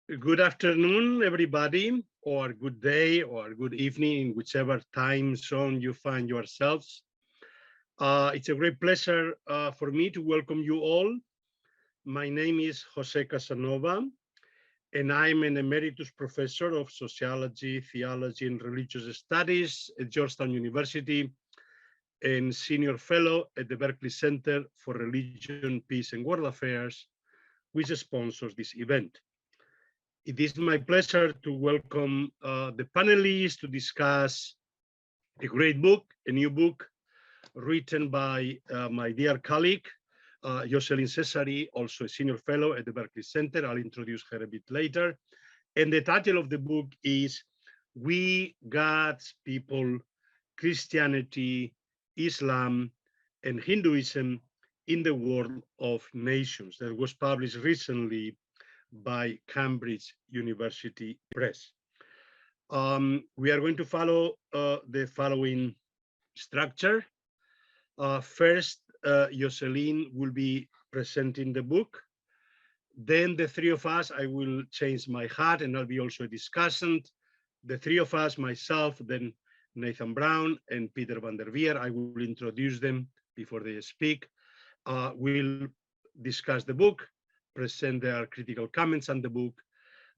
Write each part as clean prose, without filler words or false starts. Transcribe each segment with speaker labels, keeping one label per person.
Speaker 1: Good afternoon, everybody, or good day, or good evening, in whichever time zone you find yourselves. It's a great pleasure for me to welcome you all. My name is Jose Casanova, and I'm an emeritus professor of sociology, theology, and religious studies at Georgetown University, and senior fellow at the Berkeley Center for Religion, Peace, and World Affairs, which sponsors this event. It is my pleasure to welcome the panelists to discuss a great book, a new book written by my dear colleague, Yoselin Cesari, also a senior fellow at the Berkeley Center. I'll introduce her a bit later. And the title of the book is We, God's People, Christianity, Islam, and Hinduism in the World of Nations, that was published recently by Cambridge University Press. We are going to follow the following structure. First, Yoselin will be presenting the book. Then the three of us, I will change my hat and I'll be also a discussant. The three of us, myself, then Nathan Brown and Peter van der Veer, I will introduce them before they speak. We'll discuss the book, present their critical comments on the book.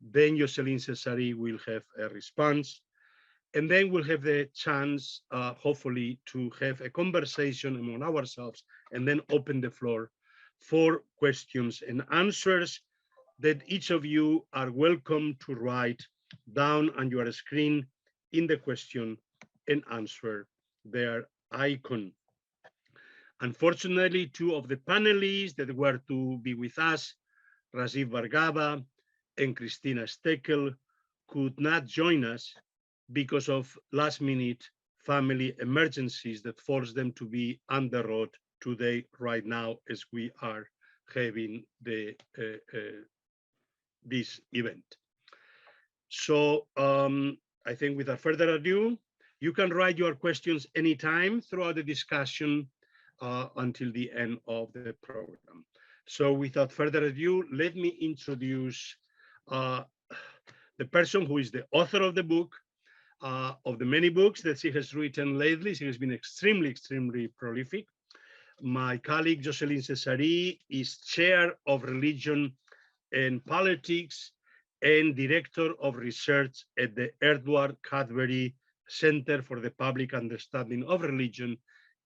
Speaker 1: Then Yoselin Cesari will have a response. And then we'll have the chance, hopefully, to have a conversation among ourselves and then open the floor for questions and answers that each of you are welcome to write down on your screen in the question and answer their icon. Unfortunately, two of the panelists that were to be with us, Rajiv Bhargava and Christina Steckel, could not join us because of last minute family emergencies that forced them to be on the road today, right now, as we are having this event. So I think without further ado, you can write your questions anytime throughout the discussion until the end of the program. So without further ado, let me introduce uh, the person who is the author of the book, of the many books that she has written lately. She has been extremely prolific. My colleague Yoselin Cesari is chair of religion and politics and director of research at the Edward Cadbury Center for the Public Understanding of Religion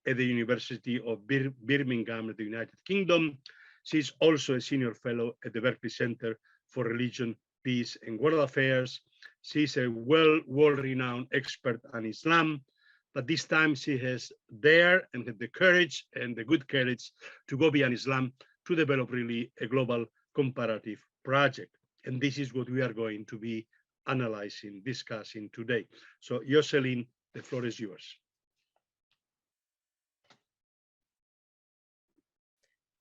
Speaker 1: at the University of Birmingham, the United Kingdom. She's also a senior fellow at the Berkeley Center for Religion, Peace, and World Affairs. She's a world-renowned expert on Islam, but this time she has dared and had the courage and the good courage to go beyond Islam to develop really a global comparative project. And this is what we are going to be analyzing, discussing today. So Yoselin, the floor is yours.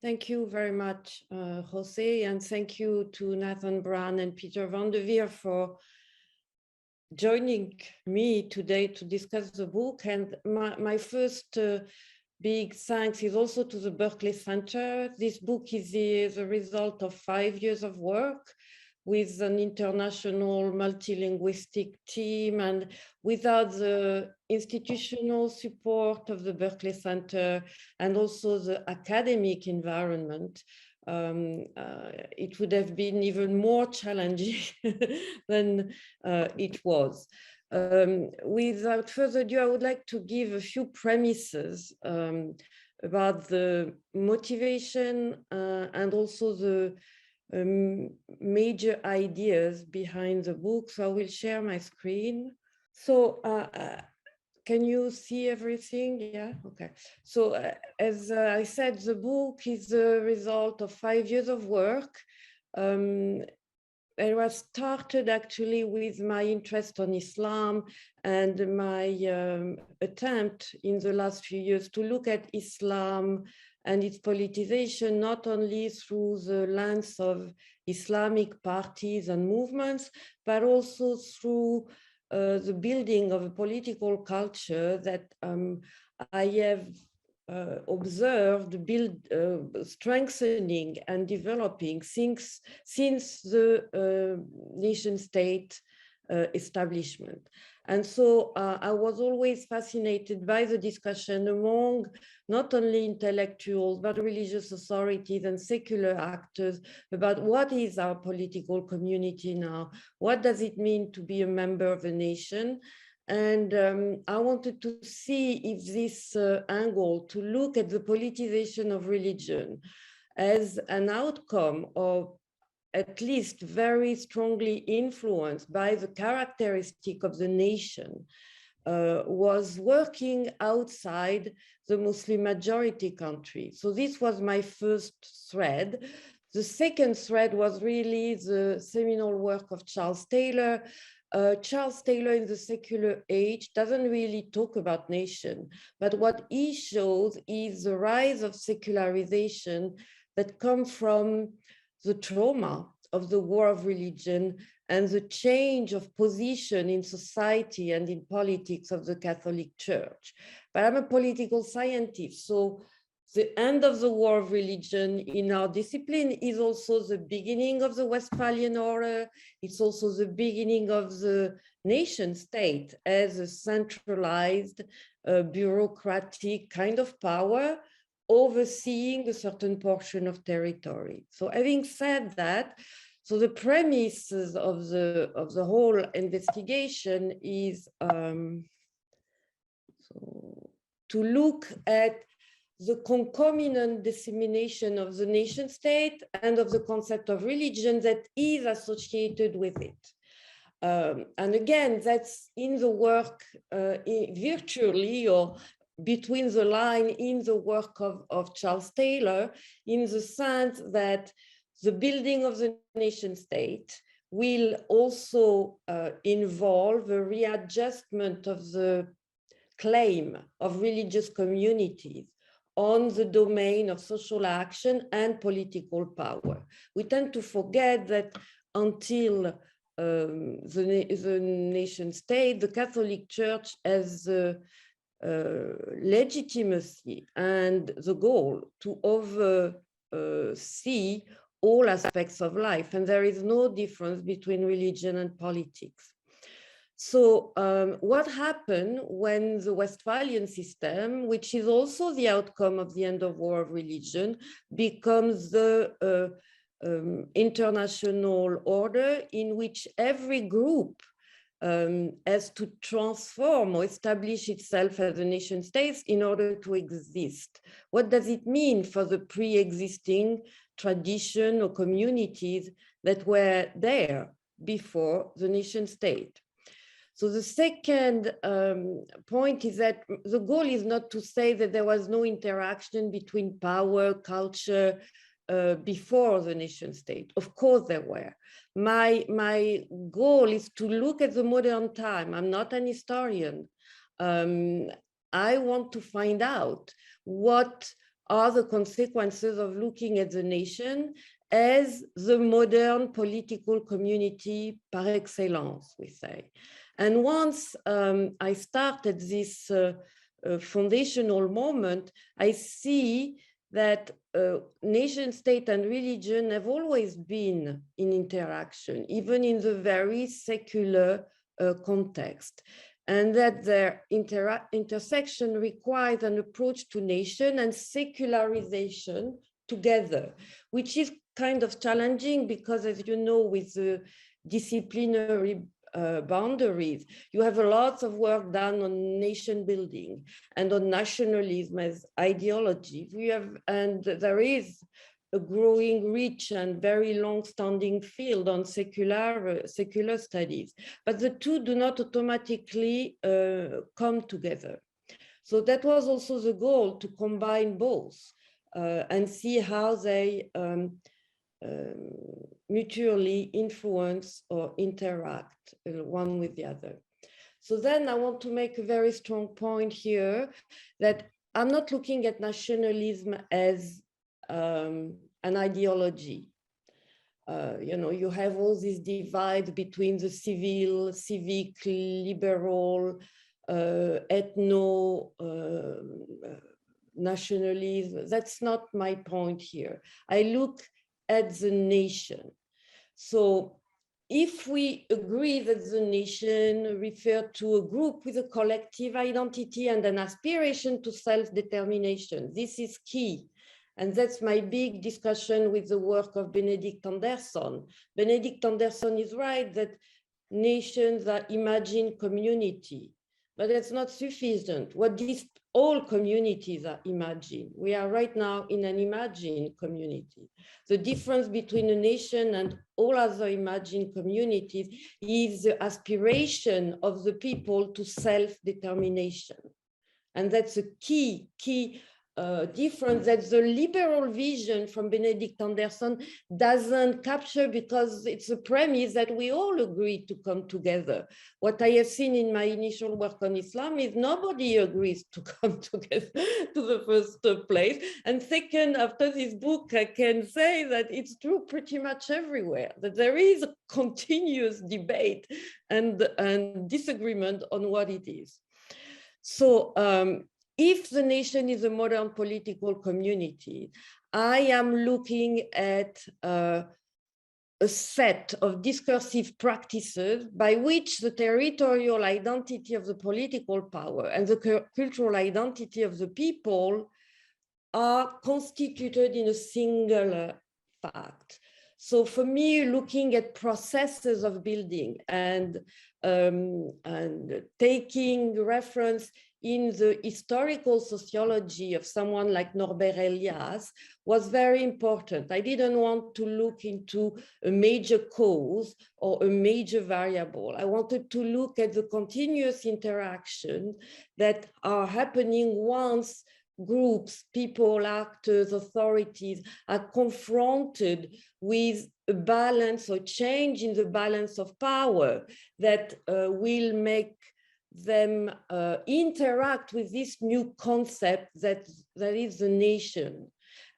Speaker 2: Thank you very much, Jose, and thank you to Nathan Brown and Peter van der Veer for joining me today to discuss the book. And my first big thanks is also to the Berkeley Center. This book is the result of 5 years of work with an international multilinguistic team, and without the institutional support of the Berkeley Center and also the academic environment, it would have been even more challenging than it was. Without further ado, I would like to give a few premises about the motivation and also the major ideas behind the book. So I will share my screen. So can you see everything? Yeah, okay. So as I said, the book is the result of 5 years of work. It was started actually with my interest on Islam and my attempt in the last few years to look at Islam and its politicization, not only through the lens of Islamic parties and movements, but also through the building of a political culture that I have observed, strengthening and developing since the nation state establishment. And so I was always fascinated by the discussion among not only intellectuals, but religious authorities and secular actors about what is our political community now? What does it mean to be a member of a nation? And I wanted to see if this angle to look at the politicization of religion as an outcome of at least very strongly influenced by the characteristic of the nation was working outside the Muslim majority country. So this was my first thread. The second thread was really the seminal work of Charles Taylor. Charles Taylor in the secular age doesn't really talk about nation, but what he shows is the rise of secularization that comes from the trauma of the war of religion and the change of position in society and in politics of the Catholic Church. But I'm a political scientist, so the end of the war of religion in our discipline is also the beginning of the Westphalian order. It's also the beginning of the nation state as a centralized, bureaucratic kind of power overseeing a certain portion of territory. So having said that, so the premises of the whole investigation is to look at the concomitant dissemination of the nation state and of the concept of religion that is associated with it. And again, that's in the work virtually or between the line in the work of Charles Taylor, in the sense that the building of the nation state will also involve a readjustment of the claim of religious communities on the domain of social action and political power. We tend to forget that until the nation state, the Catholic Church has the legitimacy and the goal to oversee all aspects of life, and there is no difference between religion and politics. So what happened when the Westphalian system, which is also the outcome of the end of war of religion, becomes the international order in which every group has to transform or establish itself as a nation state in order to exist? What does it mean for the pre-existing tradition or communities that were there before the nation state? So the second point is that the goal is not to say that there was no interaction between power, culture, before the nation state. Of course there were. My goal is to look at the modern time. I'm not an historian. I want to find out what are the consequences of looking at the nation as the modern political community par excellence, we say. And once I started this foundational moment, I see that nation state and religion have always been in interaction, even in the very secular context, and that their intersection requires an approach to nation and secularization together, which is kind of challenging because, as you know, with the disciplinary boundaries, you have a lot of work done on nation building and on nationalism as ideology. And there is a growing, rich and very long-standing field on secular studies, but the two do not automatically come together. So that was also the goal, to combine both and see how they mutually influence or interact one with the other. So then I want to make a very strong point here that I'm not looking at nationalism as an ideology. You have all this divide between the civil, civic, liberal, ethno, nationalism. That's not my point here. I look at the nation. So if we agree that the nation refers to a group with a collective identity and an aspiration to self-determination, this is key. And that's my big discussion with the work of Benedict Anderson. Benedict Anderson is right that nations are imagined community, but that's not sufficient. What these all communities are imagined. We are right now in an imagined community. The difference between a nation and all other imagined communities is the aspiration of the people to self-determination. And that's a key difference that the liberal vision from Benedict Anderson doesn't capture, because it's a premise that we all agree to come together. What I have seen in my initial work on Islam is nobody agrees to come together to the first place. And second, after this book, I can say that it's true pretty much everywhere, that there is a continuous debate and disagreement on what it is. So if the nation is a modern political community, I am looking at a set of discursive practices by which the territorial identity of the political power and the cultural identity of the people are constituted in a single fact. So for me, looking at processes of building and taking reference in the historical sociology of someone like Norbert Elias was very important. I didn't want to look into a major cause or a major variable. I wanted to look at the continuous interaction that are happening once groups, people, actors, authorities are confronted with a balance or change in the balance of power that will make them interact with this new concept that is the nation.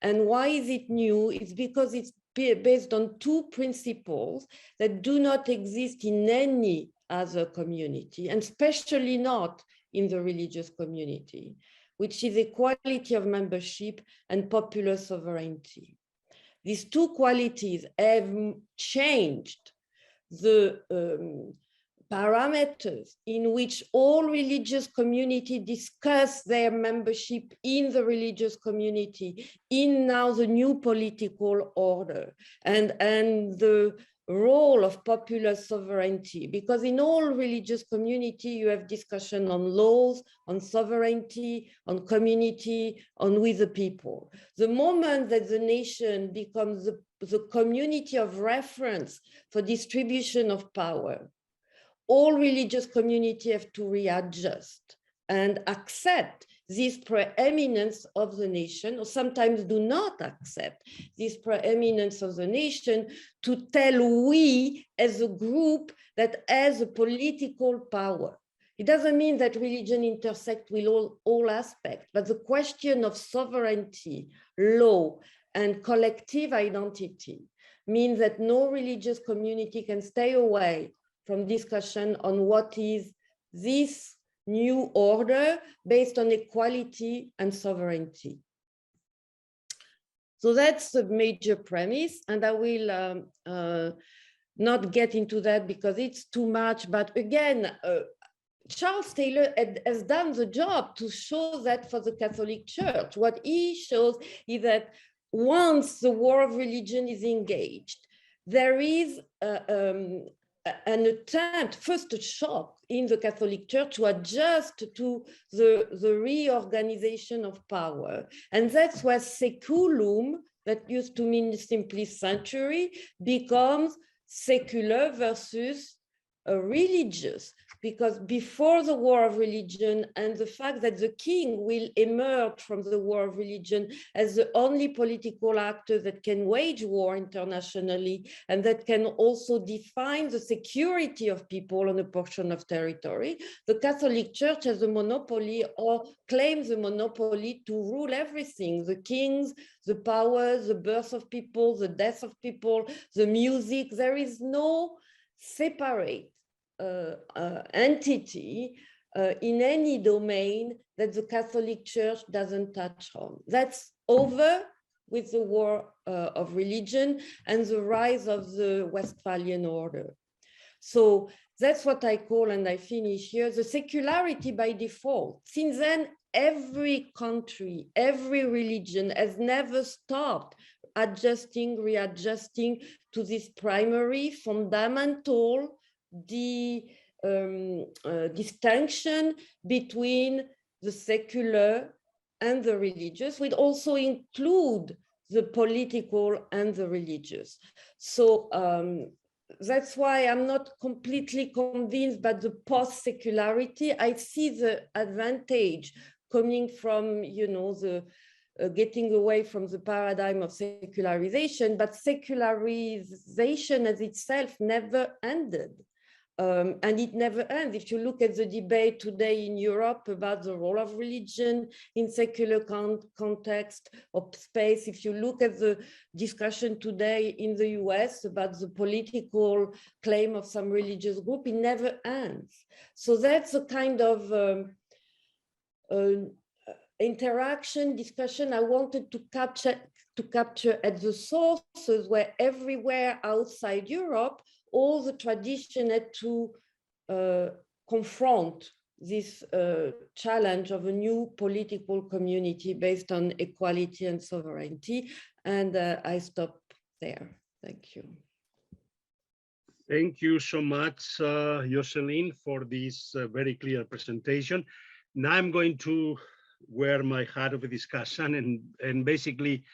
Speaker 2: And why is it new? It's because it's based on two principles that do not exist in any other community, and especially not in the religious community, which is equality of membership and popular sovereignty. These two qualities have changed the parameters in which all religious communities discuss their membership in the religious community in now the new political order, and the role of popular sovereignty, because in all religious community you have discussion on laws, on sovereignty, on community, on with the people. The moment that the nation becomes the community of reference for distribution of power, all religious communities have to readjust and accept this preeminence of the nation, or sometimes do not accept this preeminence of the nation, to tell we as a group that has a political power. It doesn't mean that religion intersects with all aspects, but the question of sovereignty, law, and collective identity means that no religious community can stay away from discussion on what is this new order based on equality and sovereignty. So that's the major premise, and I will not get into that because it's too much, but again, Charles Taylor has done the job to show that for the Catholic Church. What he shows is that once the war of religion is engaged, there is an attempt, first a shock in the Catholic Church to adjust to the reorganization of power. And that's where seculum, that used to mean simply sanctuary, becomes secular versus religious. Because before the war of religion and the fact that the king will emerge from the war of religion as the only political actor that can wage war internationally and that can also define the security of people on a portion of territory, the Catholic Church has a monopoly or claims a monopoly to rule everything: the kings, the powers, the birth of people, the death of people, the music. There is no separate entity in any domain that the Catholic Church doesn't touch on. That's over with the war of religion and the rise of the Westphalian order. So that's what I call, and I finish here, the secularity by default. Since then, every country, every religion has never stopped adjusting, readjusting to this primary, fundamental distinction between the secular and the religious, which also include the political and the religious. So that's why I'm not completely convinced by the post-secularity. I see the advantage coming from, you know, the getting away from the paradigm of secularization, but secularization as itself never ended. And it never ends. If you look at the debate today in Europe about the role of religion in secular context of space, if you look at the discussion today in the US about the political claim of some religious group, it never ends. So that's a kind of interaction, discussion I wanted to capture at the sources, where everywhere outside Europe, all the tradition had to confront this challenge of a new political community based on equality and sovereignty. And I stop there. Thank you.
Speaker 1: Thank you so much, Jocelyn, for this very clear presentation. Now I'm going to wear my hat of a discussion, and basically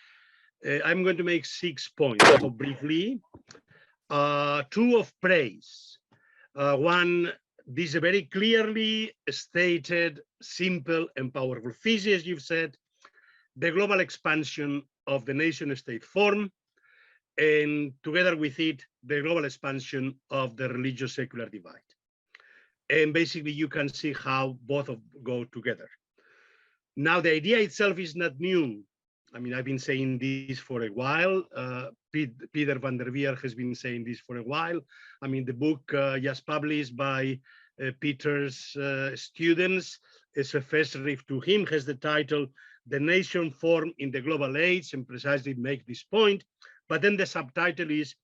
Speaker 1: I'm going to make 6 points briefly. 2 of praise. One, this is a very clearly stated, simple and powerful thesis, you've said, the global expansion of the nation-state form, and together with it, the global expansion of the religious-secular divide. And basically, you can see how both go together. Now, the idea itself is not new. I mean, I've been saying this for a while. Peter van der Veer has been saying this for a while. I mean, the book just published by Peter's students, is a first read to him, has the title, The Nation Form in the Global Age, and precisely make this point. But then the subtitle is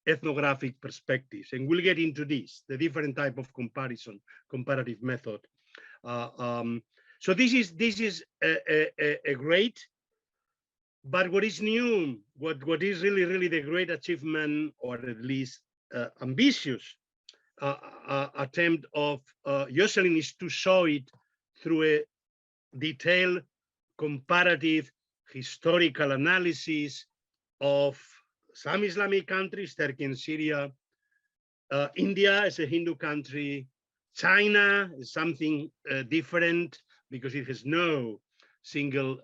Speaker 1: Ethnographic Perspectives. And we'll get into this, the different type of comparison, comparative method. So this is a great, but what is new, what is really the great achievement, or at least ambitious attempt of Jocelyn, is to show it through a detailed comparative historical analysis of some Islamic countries, Turkey and Syria, India as a Hindu country, China is something different because it has no single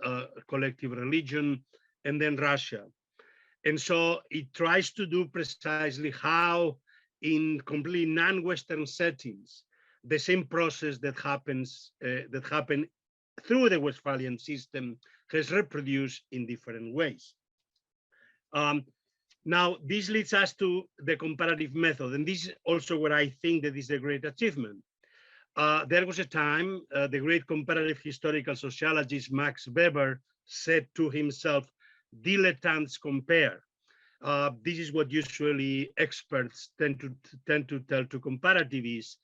Speaker 1: collective religion, and then Russia. And so it tries to do precisely how, in completely non-Western settings, the same process that happened through the Westphalian system has reproduced in different ways. Now, this leads us to the comparative method, and this is also where I think that is a great achievement. There was a time, the great comparative historical sociologist Max Weber said to himself, dilettantes compare. This is what usually experts tend to tell to comparativists,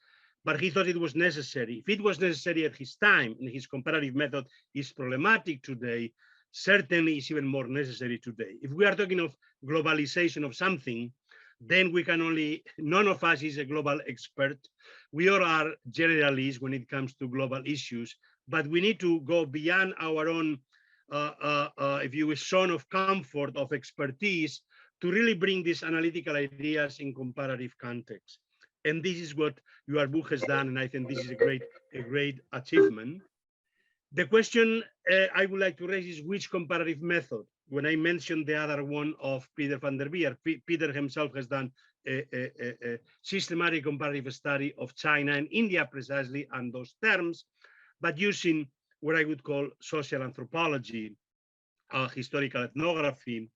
Speaker 1: but he thought it was necessary. If it was necessary at his time, and his comparative method is problematic today, certainly is even more necessary today. If we are talking of globalization of something, then we can only, none of us is a global expert. We all are generalists when it comes to global issues, but we need to go beyond our own, if you wish, zone of comfort, of expertise, to really bring these analytical ideas in comparative context. And this is what your book has done, and I think this is a great achievement. The question I would like to raise is which comparative method? When I mentioned the other one of Peter van der Veer, Peter himself has done a systematic comparative study of China and India precisely on those terms, but using what I would call social anthropology, historical ethnography.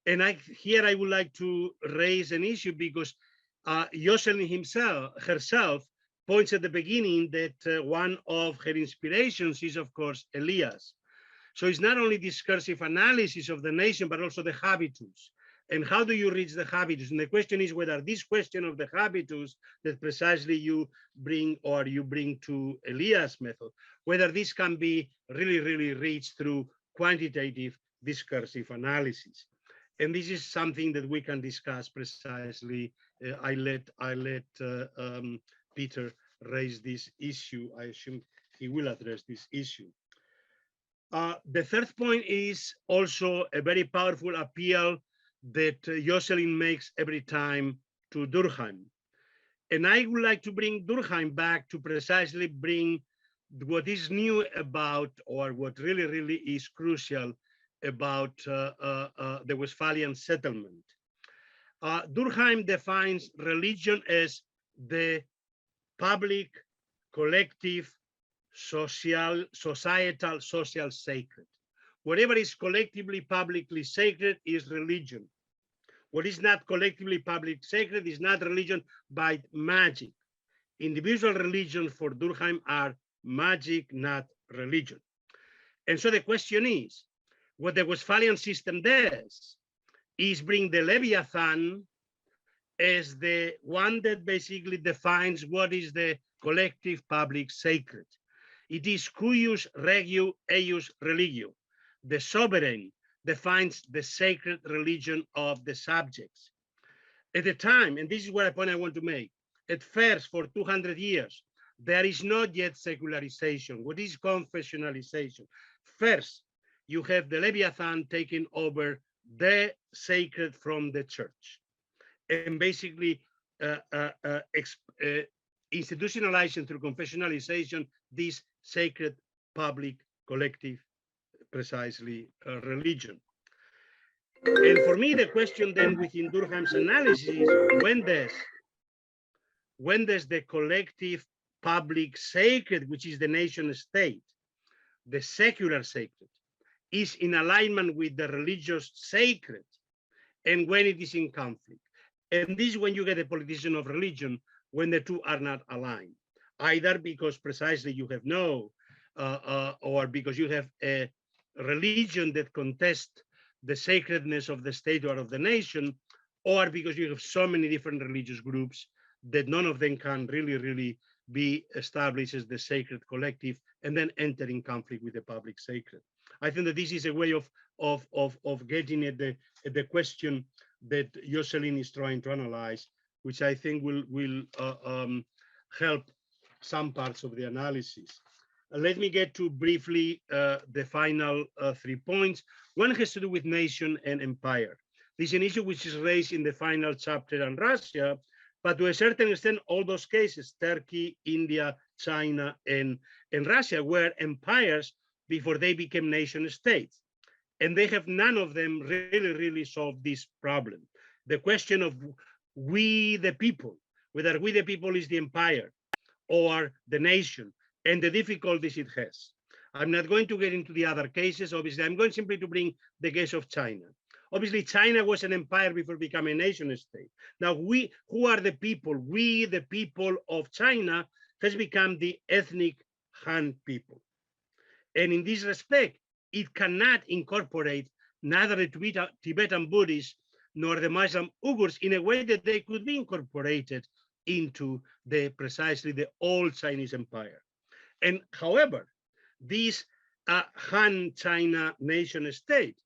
Speaker 1: And here I would like to raise an issue because Jocelyn herself points at the beginning that one of her inspirations is, of course, Elias. So it's not only discursive analysis of the nation, but also the habitus. And how do you reach the habitus? And the question is whether this question of the habitus that precisely you bring to Elias' method, whether this can be really reached through quantitative discursive analysis. And this is something that we can discuss precisely. I let Peter raise this issue. I assume he will address this issue. The third point is also a very powerful appeal that Josselin makes every time to Durkheim. And I would like to bring Durkheim back to precisely bring what is new about, or what really is crucial about the Westphalian settlement. Durkheim defines religion as the public, collective, societal, social sacred. Whatever is collectively, publicly sacred is religion. What is not collectively public sacred is not religion, but magic. Individual religion for Durkheim are magic, not religion. And so the question is, what the Westphalian system does is bring the Leviathan as the one that basically defines what is the collective public sacred. It is cuius regio eius religio. The sovereign defines the sacred religion of the subjects. At the time, and this is what a point I want to make, at first for 200 years, there is not yet secularization. What is confessionalization? First, you have the Leviathan taking over the sacred from the church, and basically institutionalizing through confessionalization this sacred, public, collective, precisely religion. And for me, the question then within Durkheim's analysis is when does the collective, public, sacred, which is the nation state, the secular sacred, is in alignment with the religious sacred, and when it is in conflict. And this is when you get a politician of religion, when the two are not aligned, either because precisely you have or because you have a religion that contests the sacredness of the state or of the nation, or because you have so many different religious groups that none of them can really be established as the sacred collective and then enter in conflict with the public sacred. I think that this is a way of getting at the question that Josselin is trying to analyze, which I think will help some parts of the analysis. Let me get to briefly the final 3 points. One has to do with nation and empire. This is an issue which is raised in the final chapter on Russia, but to a certain extent, all those cases, Turkey, India, China, and Russia, were empires before they became nation states. And they have none of them really solved this problem. The question of we the people, whether we the people is the empire or the nation, and the difficulties it has. I'm not going to get into the other cases, obviously. I'm going simply to bring the case of China. Obviously, China was an empire before becoming a nation state. Now, who are the people? We, the people of China, has become the ethnic Han people. And in this respect, it cannot incorporate neither the Tibetan Buddhists nor the Muslim Uyghurs in a way that they could be incorporated into precisely the old Chinese empire. And however, this Han China nation state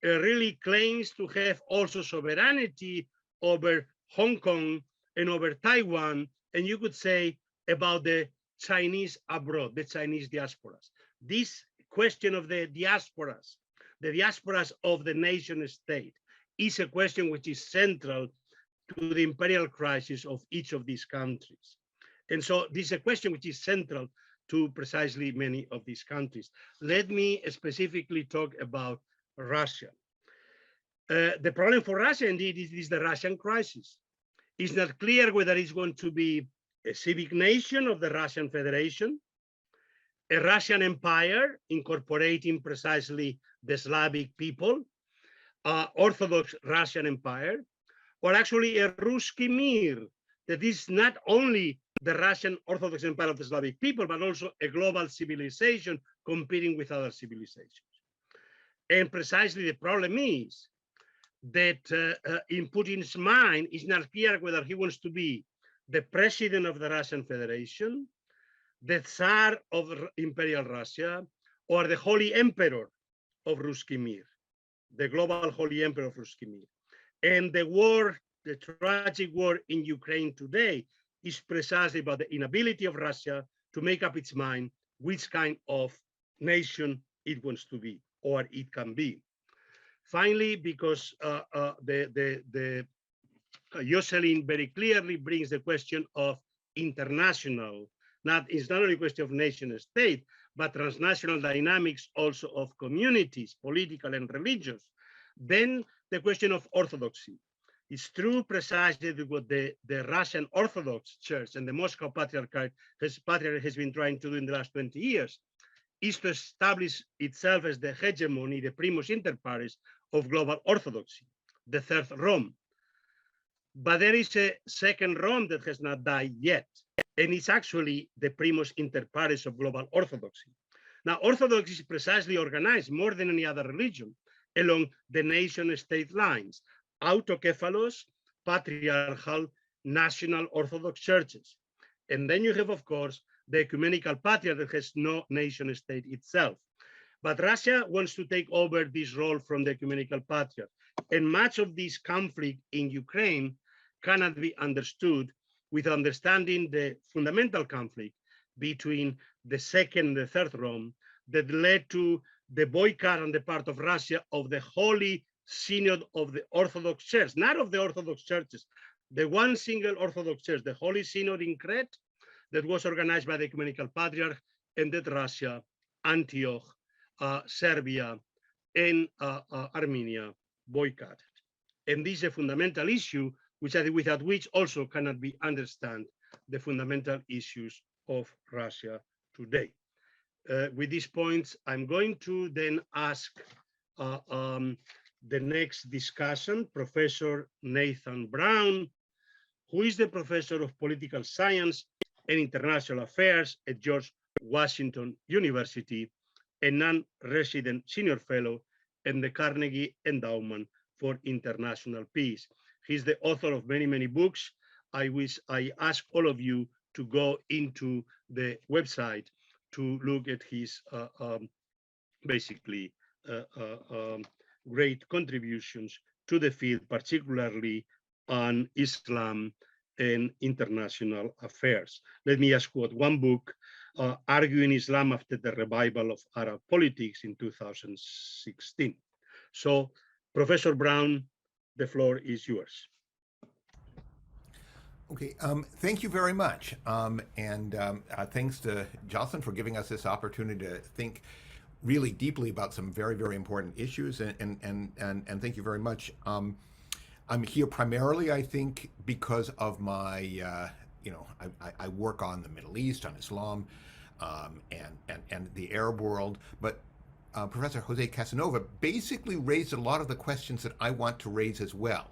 Speaker 1: really claims to have also sovereignty over Hong Kong and over Taiwan, and you could say about the Chinese abroad, the Chinese diasporas. This question of the diasporas of the nation state, is a question which is central to the imperial crisis of each of these countries. And so this is a question which is central to precisely many of these countries. Let me specifically talk about Russia. The problem for Russia, indeed, is the Russian crisis. It's not clear whether it's going to be a civic nation of the Russian Federation, a Russian empire incorporating precisely the Slavic people, Orthodox Russian Empire, or actually a Ruski Mir, that is not only the Russian Orthodox Empire of the Slavic people, but also a global civilization competing with other civilizations. And precisely the problem is that in Putin's mind, it's not clear whether he wants to be the president of the Russian Federation, the Tsar of Imperial Russia, or the Holy Emperor of Ruski Mir, the global Holy Emperor of Ruski Mir. And the war, the tragic war in Ukraine today, is precisely about the inability of Russia to make up its mind which kind of nation it wants to be or it can be. Finally, because Jocelyn very clearly brings the question of international, it's not only a question of nation state, but transnational dynamics also of communities, political and religious. Then the question of orthodoxy. It's true precisely what the Russian Orthodox Church and the Moscow Patriarchate has been trying to do in the last 20 years, is to establish itself as the hegemony, the primus inter pares of global orthodoxy, the third Rome. But there is a second Rome that has not died yet, and it's actually the primus inter pares of global orthodoxy. Now, Orthodoxy is precisely organized more than any other religion along the nation-state lines, autocephalous, patriarchal, national Orthodox churches. And then you have, of course, the ecumenical patriarch that has no nation-state itself. But Russia wants to take over this role from the ecumenical patriarch. And much of this conflict in Ukraine cannot be understood with understanding the fundamental conflict between the second and the third Rome that led to the boycott on the part of Russia of the Holy Synod of the Orthodox Church, not of the Orthodox churches, the one single Orthodox Church, the Holy Synod in Crete, that was organized by the Ecumenical Patriarch, and that Russia, Antioch, Serbia, and Armenia boycotted. And this is a fundamental issue, without which also cannot be understand the fundamental issues of Russia today. With these points, I'm going to then ask the next discussion, Professor Nathan Brown, who is the professor of political science and international affairs at George Washington University, a non-resident senior fellow in the Carnegie Endowment for International Peace. He's the author of many, many books. I ask all of you to go into the website to look at his great contributions to the field, particularly on Islam and international affairs. Let me just quote one book, Arguing Islam After the Revival of Arab Politics in 2016. So, Professor Brown, the floor is yours.
Speaker 3: Okay, thank you very much. Thanks to Jocelyn for giving us this opportunity to think really deeply about some very, very important issues. And thank you very much. I'm here primarily, I think, because of my, I work on the Middle East, on Islam, and the Arab world. But Professor Jose Casanova basically raised a lot of the questions that I want to raise as well.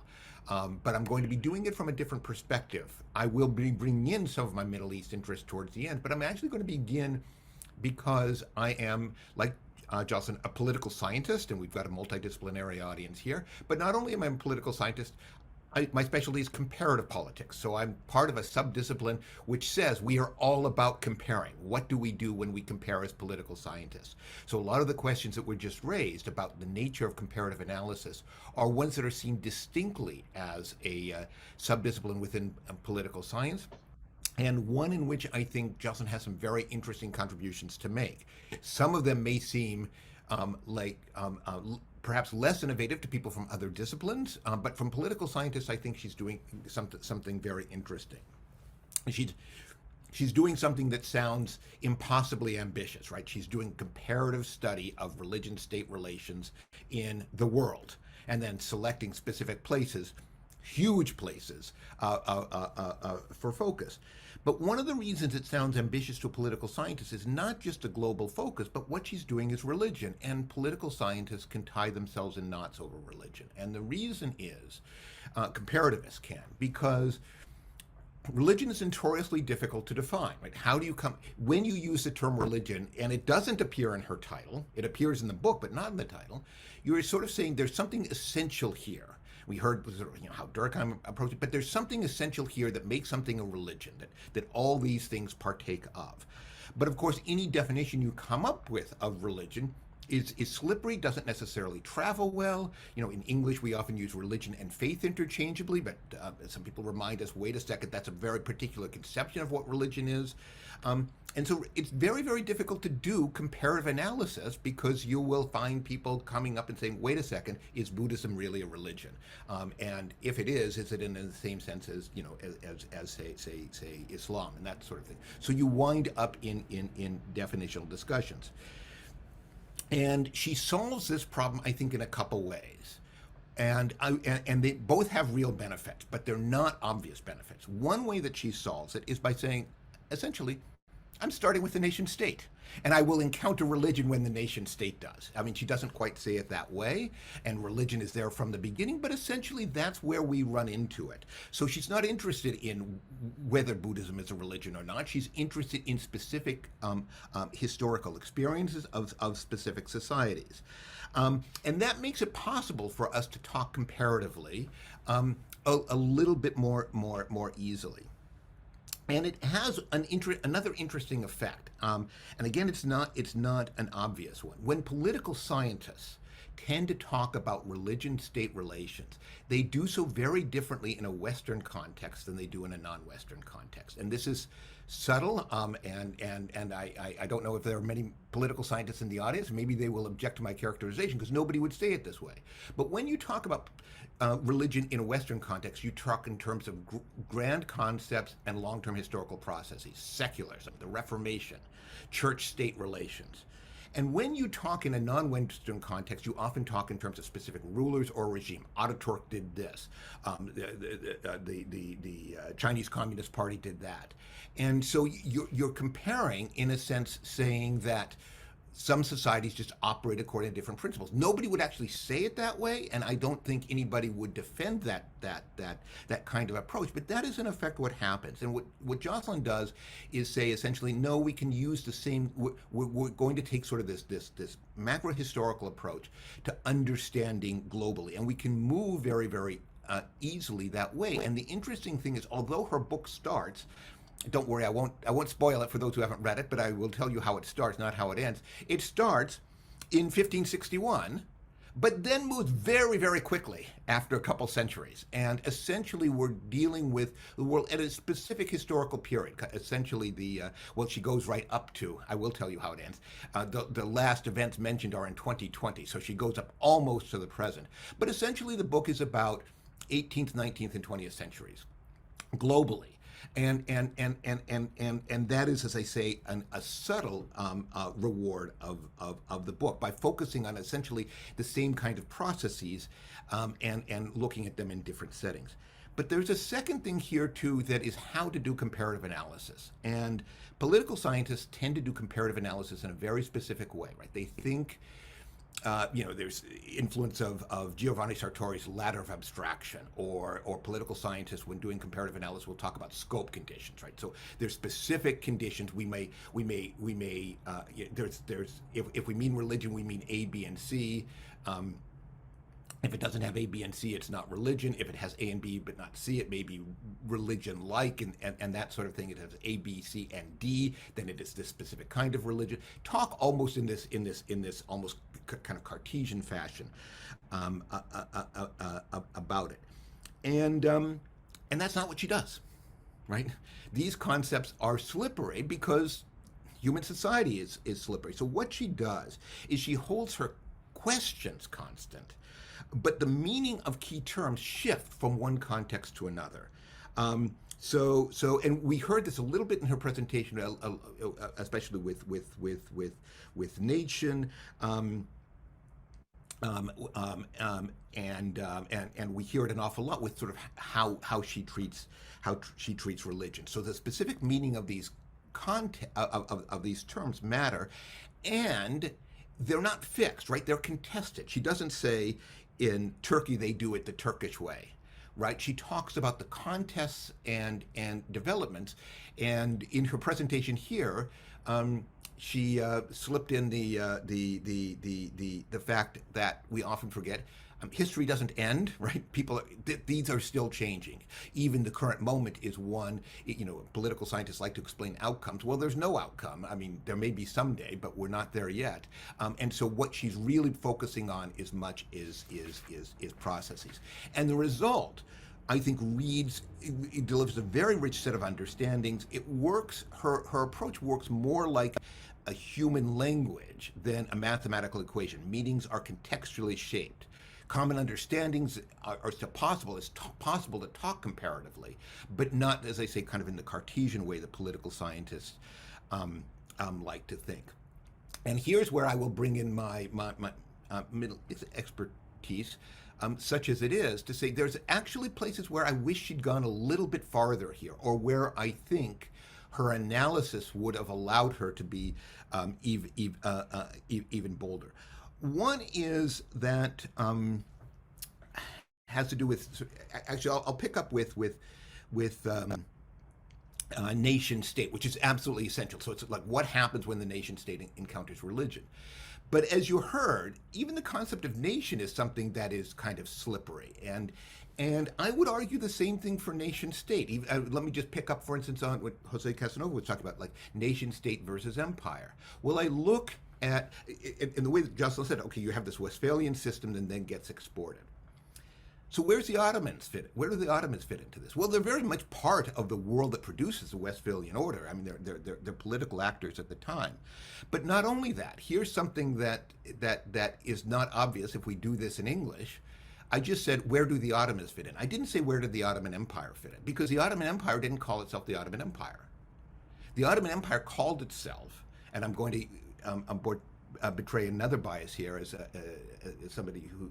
Speaker 3: But I'm going to be doing it from a different perspective. I will be bringing in some of my Middle East interests towards the end, but I'm actually going to begin because I am, like Jocelyn, a political scientist, and we've got a multidisciplinary audience here. But not only am I a political scientist, my specialty is comparative politics. So I'm part of a subdiscipline which says we are all about comparing. What do we do when we compare as political scientists? So a lot of the questions that were just raised about the nature of comparative analysis are ones that are seen distinctly as a subdiscipline within political science, and one in which I think Jocelyn has some very interesting contributions to make. Some of them may seem perhaps less innovative to people from other disciplines, but from political scientists, I think she's doing something very interesting. She's doing something that sounds impossibly ambitious, right? She's doing comparative study of religion-state relations in the world, and then selecting specific places, huge places, for focus. But one of the reasons it sounds ambitious to a political scientist is not just a global focus, but what she's doing is religion. And political scientists can tie themselves in knots over religion. And the reason is, comparativists can, because religion is notoriously difficult to define, right? How do you come, when you use the term religion, and it doesn't appear in her title, it appears in the book, but not in the title, you're sort of saying there's something essential here. We heard how Durkheim approached it, but there's something essential here that makes something a religion, that all these things partake of. But of course, any definition you come up with of religion is slippery, doesn't necessarily travel well. In English, we often use religion and faith interchangeably, but some people remind us, wait a second, that's a very particular conception of what religion is. And so it's very, very difficult to do comparative analysis, because you will find people coming up and saying, wait a second, is Buddhism really a religion? And if it is it in the same sense as, as say Islam and that sort of thing? So you wind up in definitional discussions. And she solves this problem, I think, in a couple ways. And they both have real benefits, but they're not obvious benefits. One way that she solves it is by saying, essentially, I'm starting with the nation state, and I will encounter religion when the nation state does. I mean, she doesn't quite say it that way, and religion is there from the beginning, but essentially that's where we run into it. So she's not interested in whether Buddhism is a religion or not. She's interested in specific historical experiences of specific societies. And that makes it possible for us to talk comparatively a little bit more easily. And it has another interesting effect. And again, it's not an obvious one. When political scientists tend to talk about religion-state relations, they do so very differently in a Western context than they do in a non-Western context. And this is subtle, and I don't know if there are many political scientists in the audience. Maybe they will object to my characterization, because nobody would say it this way. But when you talk about religion in a Western context, you talk in terms of grand concepts and long-term historical processes: secularism, the Reformation, church-state relations. And when you talk in a non-Western context, you often talk in terms of specific rulers or regime. Ataturk did this. The Chinese Communist Party did that. And so you're comparing, in a sense, saying that some societies just operate according to different principles. Nobody would actually say it that way, and I don't think anybody would defend that kind of approach. But that is in effect what happens. And what Jocelyn does is say, essentially, no, we can use the same. We're going to take sort of this macro historical approach to understanding globally, and we can move very, very easily that way. And the interesting thing is, although her book starts, don't worry, I won't spoil it for those who haven't read it, but I will tell you how it starts, not how it ends. It starts in 1561, but then moves very, very quickly after a couple centuries. And essentially, we're dealing with the world at a specific historical period. Essentially, she goes right up to, I will tell you how it ends. The last events mentioned are in 2020, so she goes up almost to the present. But essentially, the book is about 18th, 19th, and 20th centuries globally. And that is, as I say, a subtle reward of the book, by focusing on essentially the same kind of processes and looking at them in different settings. But there's a second thing here, too, that is how to do comparative analysis. And political scientists tend to do comparative analysis in a very specific way, right? They think, there's influence of Giovanni Sartori's ladder of abstraction, or political scientists, when doing comparative analysis, will talk about scope conditions, right? So there's specific conditions. If we mean religion, we mean A, B, and C. If it doesn't have A, B, and C, it's not religion. If it has A and B but not C, it may be religion-like, and that sort of thing. It has A, B, C, and D, then it is this specific kind of religion. Talk almost in this almost kind of Cartesian fashion about it, and that's not what she does, right? These concepts are slippery because human society is slippery. So what she does is she holds her questions constant, but the meaning of key terms shift from one context to another. And we heard this a little bit in her presentation, especially with nation, and we hear it an awful lot with sort of how she treats religion. So the specific meaning of these of these terms matter, and they're not fixed, right? They're contested. She doesn't say, in Turkey they do it the Turkish way, right? She talks about the contests and developments, and in her presentation here, she slipped in the fact that we often forget. History doesn't end, right? These are still changing. Even the current moment is one, political scientists like to explain outcomes. Well, there's no outcome. I mean, there may be someday, but we're not there yet. And so what she's really focusing on is processes. And the result, I think, it delivers a very rich set of understandings. It works, her approach works more like a human language than a mathematical equation. Meanings are contextually shaped. Common understandings are still possible. It's possible to talk comparatively, but not, as I say, kind of in the Cartesian way that political scientists like to think. And here's where I will bring in my middle expertise, such as it is, to say there's actually places where I wish she'd gone a little bit farther here, or where I think her analysis would have allowed her to be even bolder. One is that has to do with, actually, I'll pick up with nation state, which is absolutely essential. So it's like what happens when the nation state encounters religion. But as you heard, even the concept of nation is something that is kind of slippery. And I would argue the same thing for nation state. Let me just pick up, for instance, on what Jose Casanova was talking about, like nation state versus empire. Well, I look at, in the way that Jocelyn said, okay, you have this Westphalian system and then gets exported. So where's the Ottomans fit? Where do the Ottomans fit into this? Well, they're very much part of the world that produces the Westphalian order. I mean, they're political actors at the time. But not only that, here's something that is not obvious if we do this in English. I just said, where do the Ottomans fit in? I didn't say where did the Ottoman Empire fit in, because the Ottoman Empire didn't call itself the Ottoman Empire. The Ottoman Empire called itself, and I'm going to betray another bias here as somebody who's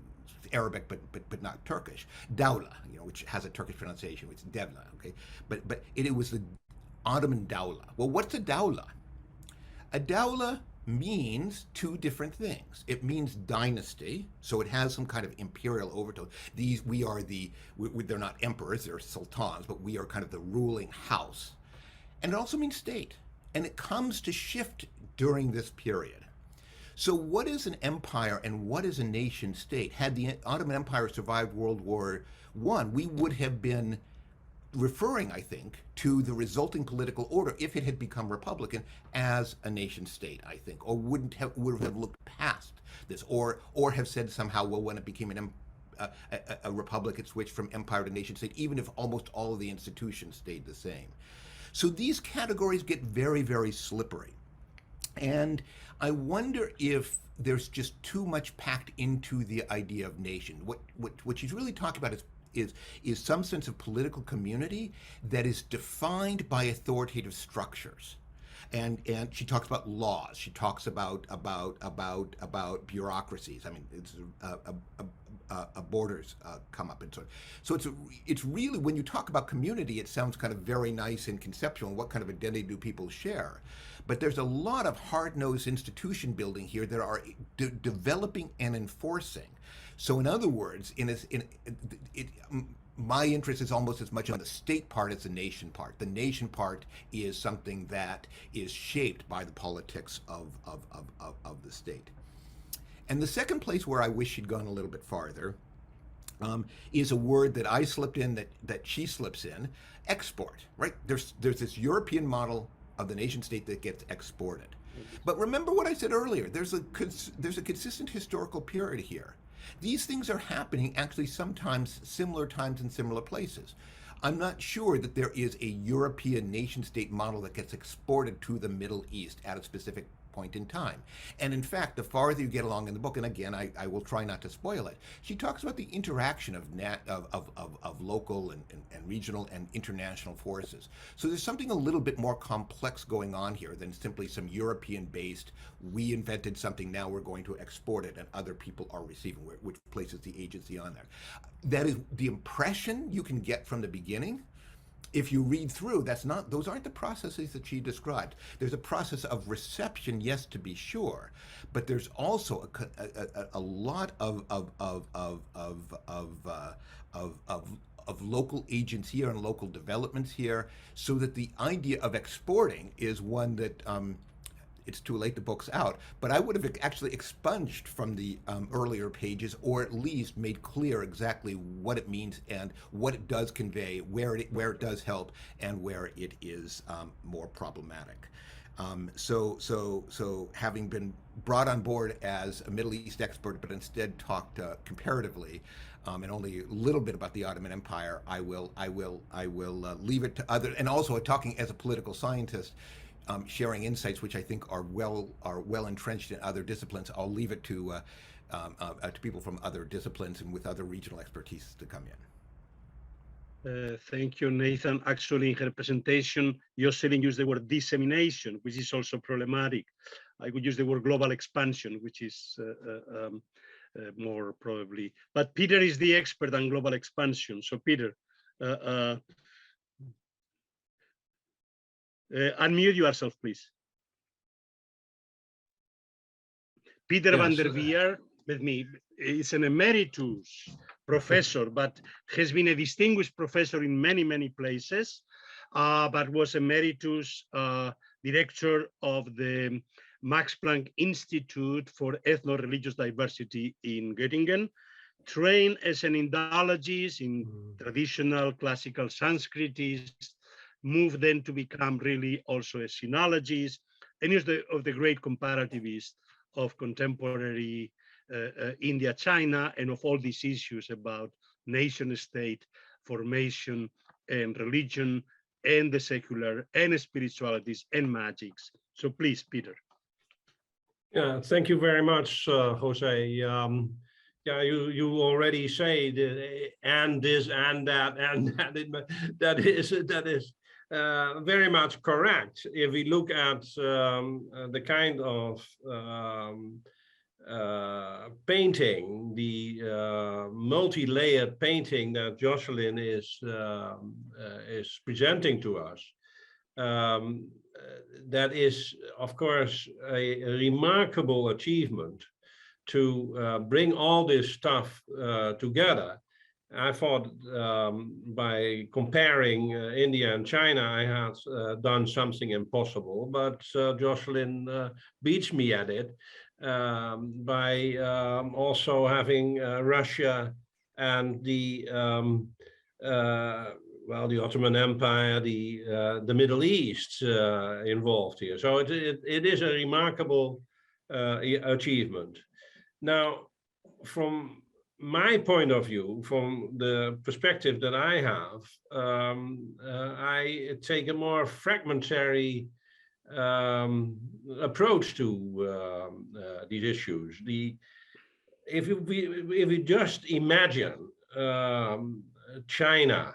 Speaker 3: Arabic but not Turkish, Dawla, which has a Turkish pronunciation, which is Devla, okay? But it was the Ottoman Dawla. Well, what's a Dawla? A Dawla means two different things. It means dynasty, so it has some kind of imperial overtone. They're not emperors, they're sultans, but we are kind of the ruling house. And it also means state, and it comes to shift during this period. So what is an empire and what is a nation state? Had the Ottoman Empire survived World War I, we would have been referring, I think, to the resulting political order, if it had become Republican, as a nation state, I think, or would have looked past this, or have said somehow, well, when it became a republic, it switched from empire to nation state, even if almost all of the institutions stayed the same. So these categories get very, very slippery. And I wonder if there's just too much packed into the idea of nation. What she's really talking about is some sense of political community that is defined by authoritative structures. And she talks about laws. She talks about bureaucracies. I mean, it's borders come up and so on. So it's really, when you talk about community, it sounds kind of very nice and conceptual. And what kind of identity do people share? But there's a lot of hard-nosed institution building here that are developing and enforcing. So in other words, my interest is almost as much on the state part as the nation part. The nation part is something that is shaped by the politics of the state. And the second place where I wish she'd gone a little bit farther is a word that I slipped in that she slips in, export, right? There's this European model of the nation state that gets exported. But remember what I said earlier, there's a consistent historical period here. These things are happening actually sometimes similar times in similar places. I'm not sure that there is a European nation state model that gets exported to the Middle East at a specific point in time. And in fact, the farther you get along in the book, and again, I will try not to spoil it, she talks about the interaction of local and regional and international forces. So there's something a little bit more complex going on here than simply some European-based, we invented something, now we're going to export it and other people are receiving, which places the agency on there. That is the impression you can get from the beginning. If you read through, those aren't the processes that she described. There's a process of reception, yes, to be sure, but there's also a lot of local agents here and local developments here, so that the idea of exporting is one that it's too late, the book's out, but I would have actually expunged from the earlier pages, or at least made clear exactly what it means and what it does convey, where it does help, and where it is more problematic. So having been brought on board as a Middle East expert, but instead talked comparatively and only a little bit about the Ottoman Empire, I will leave it to others, and also talking as a political scientist. Sharing insights which I think are well entrenched in other disciplines. I'll leave it to people from other disciplines and with other regional expertise to come in.
Speaker 1: Thank you, Nathan. Actually, in her presentation, Jocelyn used the word dissemination, which is also problematic. I would use the word global expansion, which is more probably. But Peter is the expert on global expansion. So Peter, unmute yourself, please. Peter van der Veer, with me, is an emeritus professor, but has been a distinguished professor in many places, but was emeritus director of the Max Planck Institute for Ethno-Religious Diversity in Göttingen, trained as an Indologist in traditional classical Sanskritist, moved then to become really also a sinologist, and is of the great comparativist of contemporary India, China, and of all these issues about nation state formation and religion and the secular and spiritualities and magics. So please, Peter.
Speaker 4: Yeah, thank you very much, Jose. Yeah, you already say that, and this and that and that is very much correct. If we look at the kind of painting, the multi-layered painting that Jocelyn is presenting to us, that is, of course, a remarkable achievement to bring all this stuff together. I thought by comparing India and China, I had done something impossible, but Jocelyn beats me at it by also having Russia and the Ottoman Empire, the Middle East involved here. So it is a remarkable achievement. Now, from my point of view, from the perspective that I have, I take a more fragmentary approach to these issues. If we just imagine China,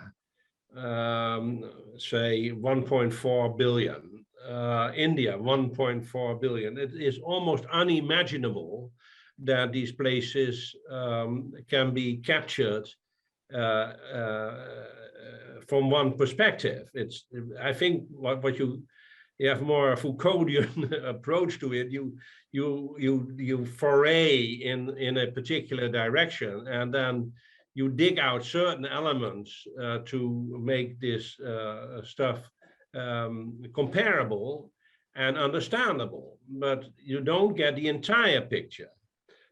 Speaker 4: say 1.4 billion, India 1.4 billion, it is almost unimaginable that these places can be captured from one perspective. I think what you have more a Foucauldian approach to it. You foray in a particular direction, and then you dig out certain elements to make this stuff comparable and understandable, but you don't get the entire picture.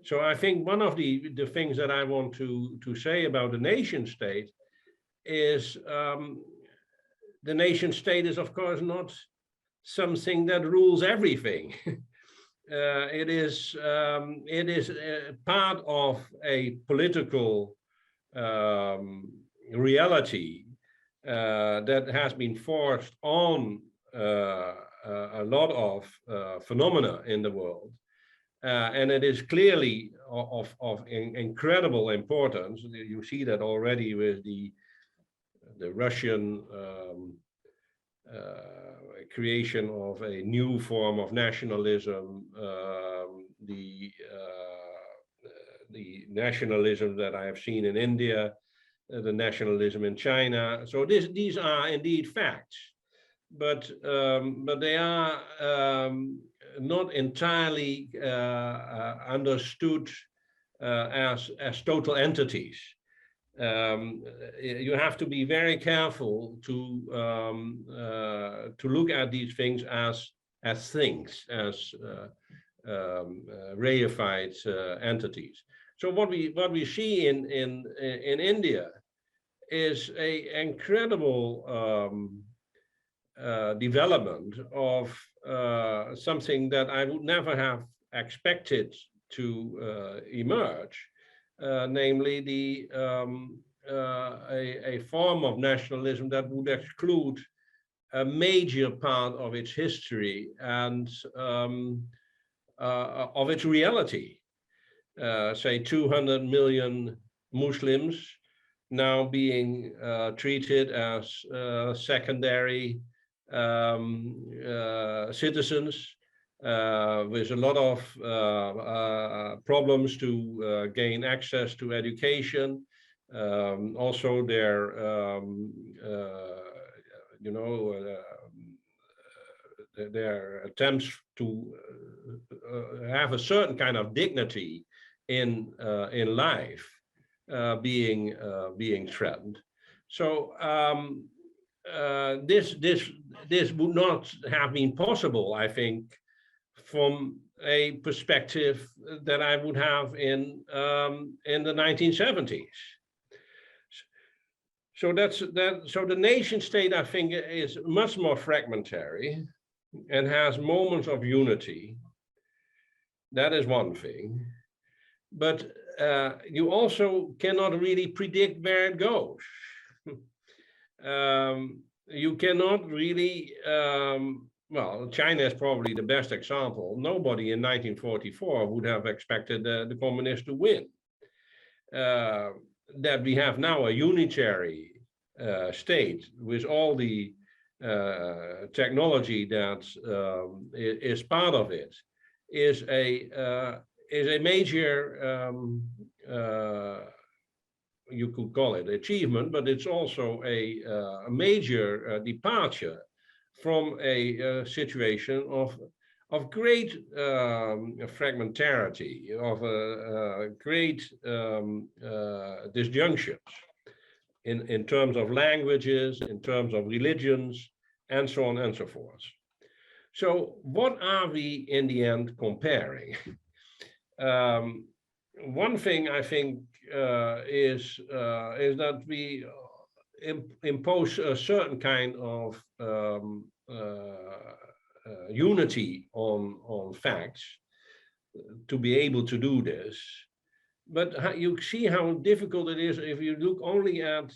Speaker 4: So I think one of the things that I want to say about the nation state is the nation state is, of course, not something that rules everything. It is part of a political reality that has been forced on a lot of phenomena in the world. And it is clearly of incredible importance. You see that already with the Russian creation of a new form of nationalism, the nationalism that I have seen in India, the nationalism in China. So these are indeed facts, but they are not entirely understood as total entities. you have to be very careful to look at these things as things, as reified entities. So what we see in India is a incredible development of something that I would never have expected to emerge, namely a form of nationalism that would exclude a major part of its history and of its reality. Say 200 million Muslims now being treated as secondary citizens with a lot of problems to gain access to education. Also their their attempts to have a certain kind of dignity in life being threatened. So this would not have been possible, I think, from a perspective that I would have in the 1970s. So So the nation state, I think, is much more fragmentary and has moments of unity. That is one thing. But you also cannot really predict where it goes. You cannot really, well, China is probably the best example. Nobody in 1944 would have expected the communists to win. That we have now a unitary state with all the technology that is part of it is a major, you could call it achievement, but it's also a major departure from a situation of great fragmentarity, of great disjunctions in terms of languages, in terms of religions, and so on and so forth. So what are we in the end comparing? One thing I think is that we impose a certain kind of unity on facts to be able to do this. But you see how difficult it is if you look only at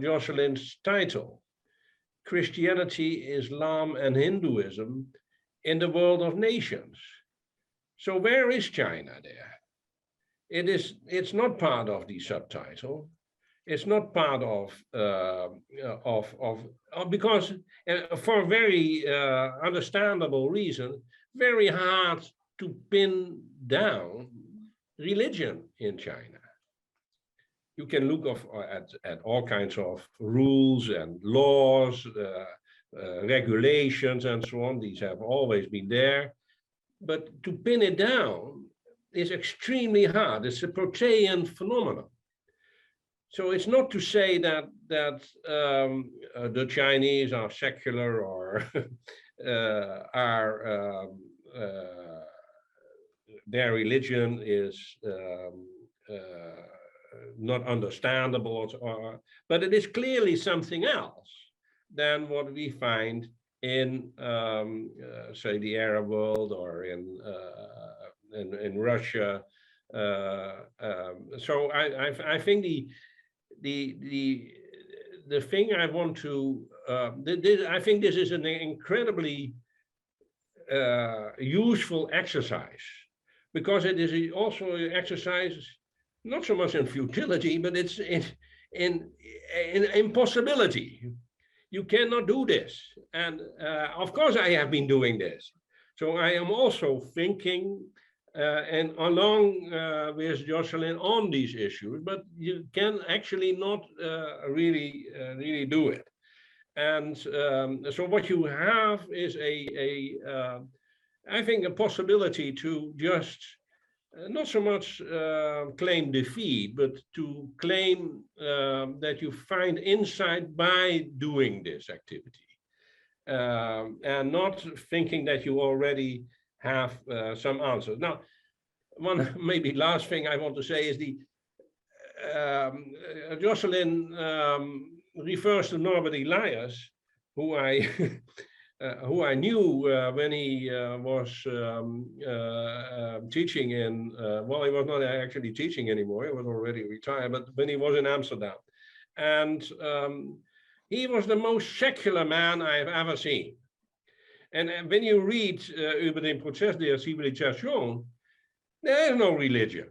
Speaker 4: Jocelyn's title, Christianity, Islam, and Hinduism in the world of nations. So where is China there? It's not part of the subtitle. It's not part of because for a very understandable reason, very hard to pin down religion in China. You can look at all kinds of rules and laws, regulations, and so on. These have always been there. But to pin it down is extremely hard. It's a Protean phenomenon. So it's not to say that the Chinese are secular or their religion is not understandable, but it is clearly something else than what we find in, say, the Arab world or in Russia. So I think the thing I want to, I think this is an incredibly useful exercise, because it is also an exercise not so much in futility, but it's in impossibility. You cannot do this. And of course I have been doing this. So I am also thinking and along with Jocelyn on these issues, but you can actually not really do it. And so what you have is I think a possibility to just not so much claim defeat, but to claim that you find insight by doing this activity, and not thinking that you already have some answers. Now, one maybe last thing I want to say is Jocelyn refers to Norbert Elias, who I who I knew when he was teaching in, well, he was not actually teaching anymore, he was already retired, but when he was in Amsterdam. And he was the most secular man I've ever seen. And when you read über den Prozess der Zivilisation, there is no religion.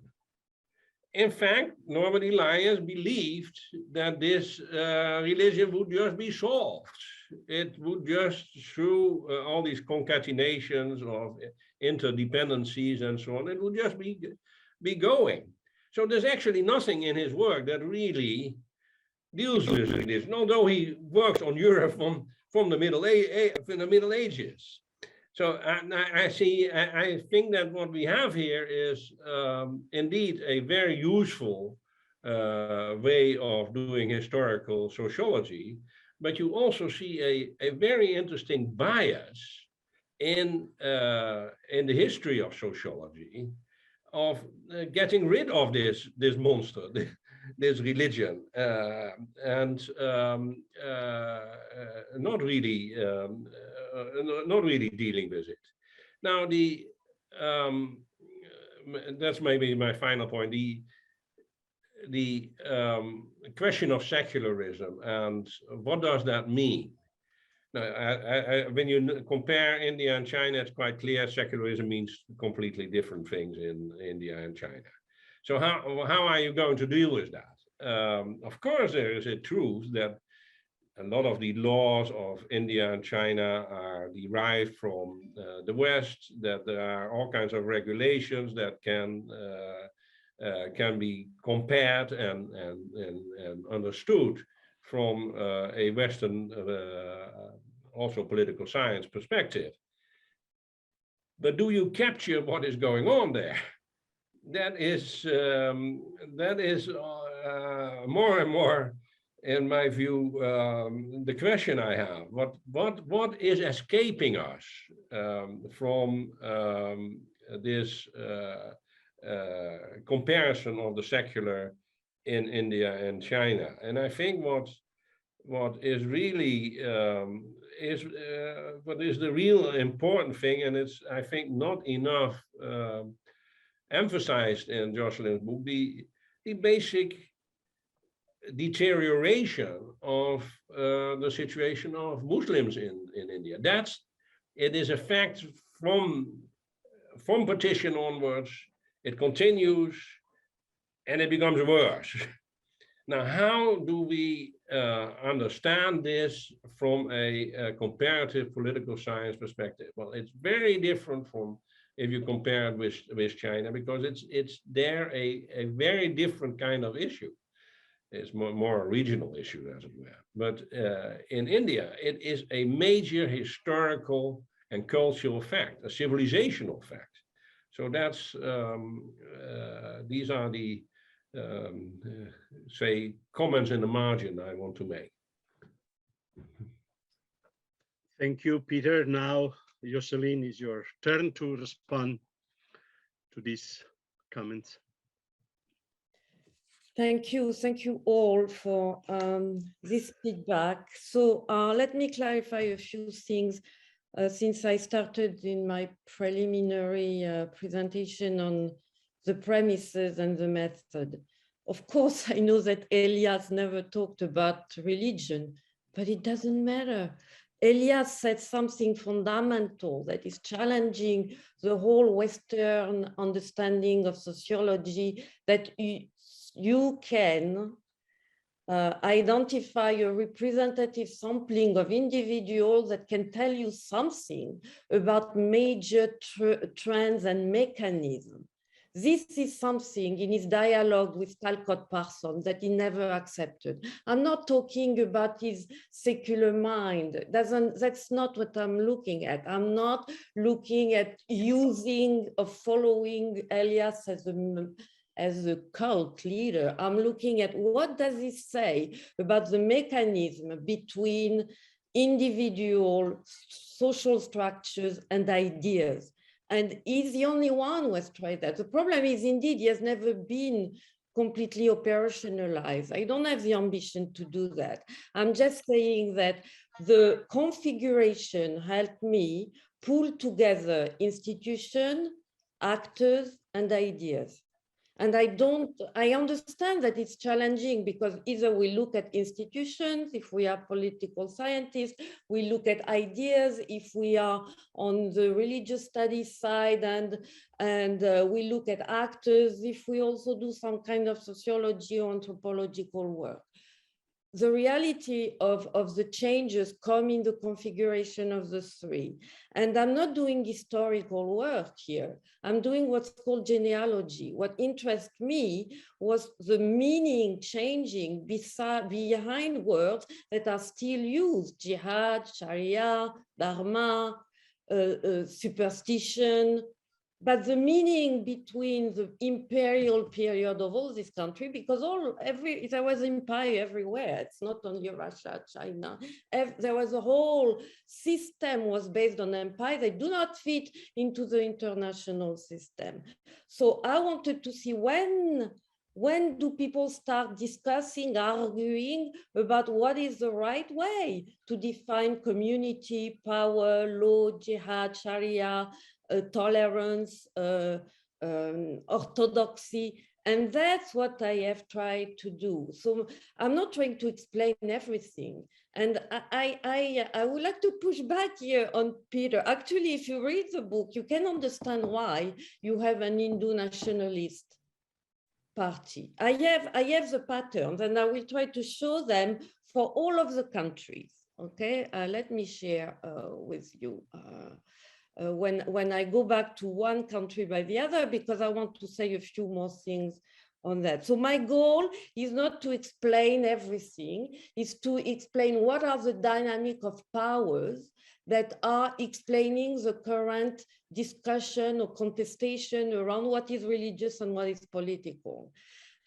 Speaker 4: In fact, Norbert Elias believed that this religion would just be solved. It would just, through all these concatenations of interdependencies and so on, it would just be going. So there's actually nothing in his work that really deals with religion, although he works on Europe from the Middle Ages. So I think that what we have here is indeed a very useful way of doing historical sociology, but you also see a very interesting bias in the history of sociology of getting rid of this monster, this religion, and not really dealing with it. Now, that's maybe my final point. The question of secularism and what does that mean? Now, when you compare India and China, it's quite clear secularism means completely different things in India and China. So how are you going to deal with that? Of course, there is a truth that a lot of the laws of India and China are derived from the West, that there are all kinds of regulations that can be compared and understood from a Western, also political science perspective. But do you capture what is going on there? That is more and more, in my view, the question I have. What is escaping us from this comparison of the secular in India and China? And I think what is really what is the real important thing, and it's, I think, not enough emphasized in Jocelyn's book, the basic deterioration of the situation of Muslims in India. It is a fact from partition onwards. It continues and it becomes worse. Now, how do we understand this from a comparative political science perspective? Well, it's very different from if you compare it with China, because it's there a very different kind of issue. It's more a regional issue, as it were. But in India, it is a major historical and cultural fact, a civilizational fact. So that's these are the say comments in the margin I want to make.
Speaker 1: Thank you, Peter. Now, Jocelyn, is your turn to respond to these comments.
Speaker 2: Thank you all for this feedback. So let me clarify a few things since I started in my preliminary presentation on the premises and the method. Of course, I know that Elias never talked about religion, but it doesn't matter. Elias said something fundamental that is challenging the whole Western understanding of sociology, that you can identify a representative sampling of individuals that can tell you something about major trends and mechanisms. This is something in his dialogue with Talcott Parsons that he never accepted. I'm not talking about his secular mind. That's not what I'm looking at. I'm not looking at using or following Elias as a cult leader. I'm looking at what does he say about the mechanism between individual social structures and ideas. And he's the only one who has tried that. The problem is, indeed, he has never been completely operationalized. I don't have the ambition to do that. I'm just saying that the configuration helped me pull together institutions, actors, and ideas. And I understand that it's challenging because either we look at institutions, if we are political scientists, we look at ideas, if we are on the religious studies side, and we look at actors, if we also do some kind of sociology or anthropological work. The reality of the changes come in the configuration of the three. And I'm not doing historical work here. I'm doing what's called genealogy. What interests me was the meaning changing behind words that are still used: jihad, sharia, dharma, superstition. But the meaning between the imperial period of all this country, because there was empire everywhere. It's not only Russia, China. There was a whole system was based on empire. They do not fit into the international system. So I wanted to see when do people start discussing, arguing about what is the right way to define community, power, law, jihad, sharia, tolerance, orthodoxy, and that's what I have tried to do. So I'm not trying to explain everything. And I would like to push back here on Peter. Actually, if you read the book, you can understand why you have an Hindu nationalist party. I have the patterns, and I will try to show them for all of the countries. Okay, let me share with you. When I go back to one country by the other, because I want to say a few more things on that. So my goal is not to explain everything, is to explain what are the dynamic of powers that are explaining the current discussion or contestation around what is religious and what is political.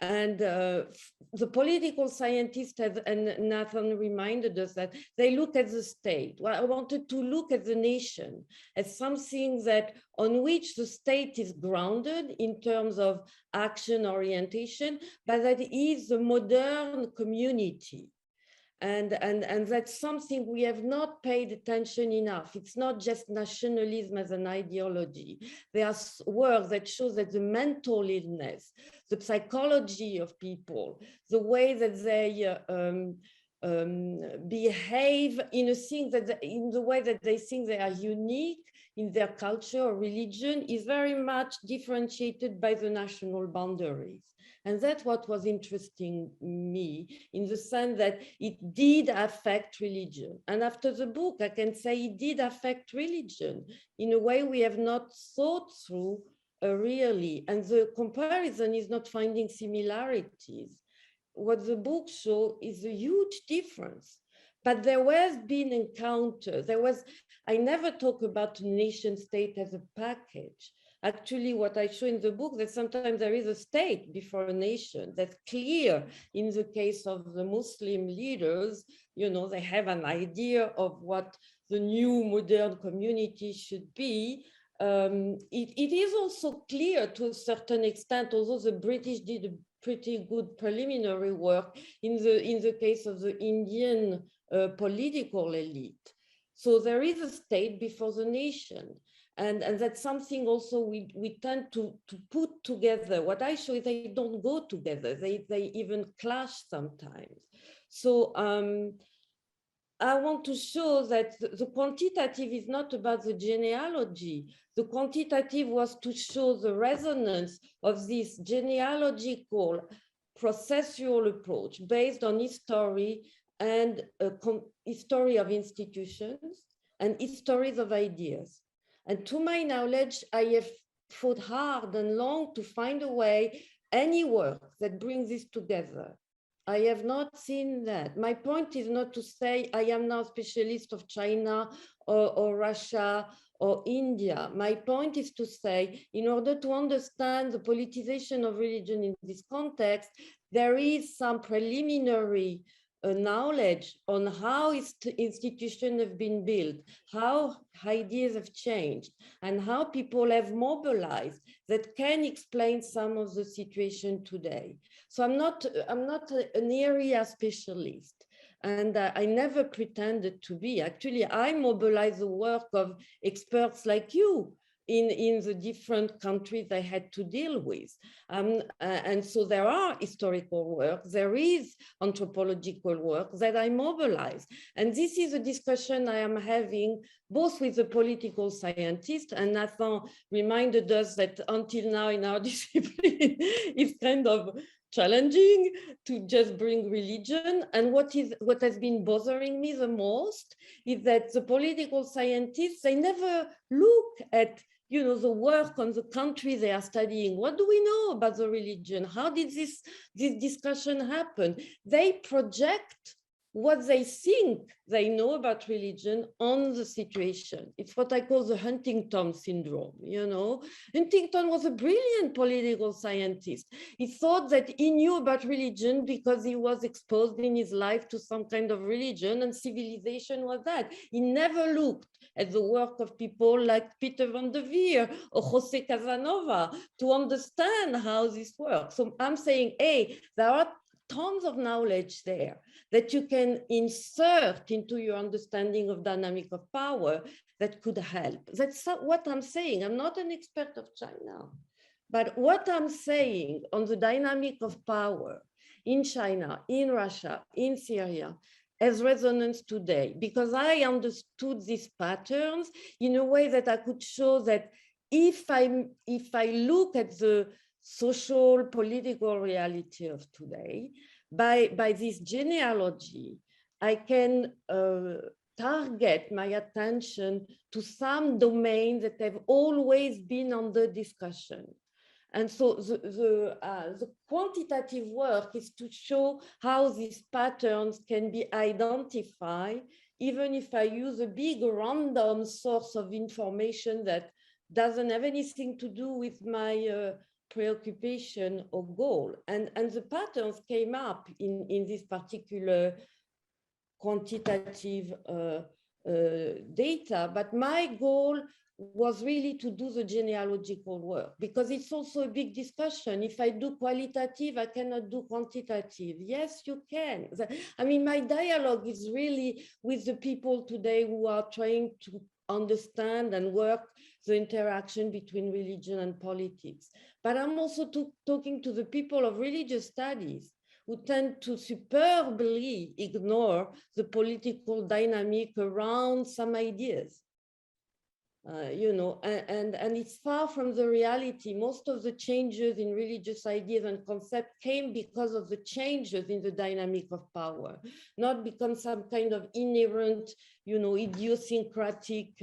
Speaker 2: And the political scientists, and Nathan reminded us that they look at the state. Well, I wanted to look at the nation as something that on which the state is grounded in terms of action orientation, but that is the modern community. And that's something we have not paid attention enough. It's not just nationalism as an ideology. There are work that shows that the mental illness, the psychology of people, the way that they behave in the way that they think they are unique in their culture or religion is very much differentiated by the national boundaries. And that's what was interesting me, in the sense that it did affect religion. And after the book, I can say it did affect religion in a way we have not thought through really. And the comparison is not finding similarities. What the book shows is a huge difference. But there has been encounter. I never talk about nation state as a package. Actually, what I show in the book, that sometimes there is a state before a nation. That's clear in the case of the Muslim leaders. You know, they have an idea of what the new modern community should be. It is also clear to a certain extent, although the British did a pretty good preliminary work in the case of the Indian political elite. So there is a state before the nation. And that's something also we tend to put together. What I show is they don't go together. They even clash sometimes. So I want to show that the quantitative is not about the genealogy. The quantitative was to show the resonance of this genealogical processual approach based on history and history of institutions and histories of ideas. And to my knowledge, I have fought hard and long to find a way, any work that brings this together. I have not seen that. My point is not to say I am now a specialist of China or Russia or India. My point is to say, in order to understand the politicization of religion in this context, there is some preliminary knowledge on how institutions have been built, how ideas have changed, and how people have mobilized that can explain some of the situation today. So I'm not an area specialist, and I never pretended to be. Actually, I mobilize the work of experts like you in the different countries I had to deal with. And so there are historical work, there is anthropological work that I mobilize. And this is a discussion I am having both with the political scientists, and Nathan reminded us that until now in our discipline, it's kind of challenging to just bring religion. And what has been bothering me the most is that the political scientists, they never look at the work on the country they are studying. What do we know about the religion? How did this discussion happen? They project what they think they know about religion on the situation. It's what I call the Huntington syndrome. Huntington was a brilliant political scientist. He thought that he knew about religion because he was exposed in his life to some kind of religion, and civilization was that. He never looked at the work of people like Peter van der Veer or Jose Casanova to understand how this works. So I'm saying, hey, there are tons of knowledge there that you can insert into your understanding of dynamic of power that could help. That's what I'm saying. I'm not an expert of China, but what I'm saying on the dynamic of power in China, in Russia, in Syria, has resonance today, because I understood these patterns in a way that I could show that if I look at the social political reality of today, by this genealogy, I can target my attention to some domains that have always been under discussion. And so the quantitative work is to show how these patterns can be identified, even if I use a big random source of information that doesn't have anything to do with my preoccupation or goal. And the patterns came up in this particular quantitative data, but my goal was really to do the genealogical work, because it's also a big discussion. If I do qualitative, I cannot do quantitative. Yes, you can. I mean, my dialogue is really with the people today who are trying to understand and work the interaction between religion and politics. But I'm also talking to the people of religious studies who tend to superbly ignore the political dynamic around some ideas. And it's far from the reality. Most of the changes in religious ideas and concepts came because of the changes in the dynamic of power, not because some kind of inherent, idiosyncratic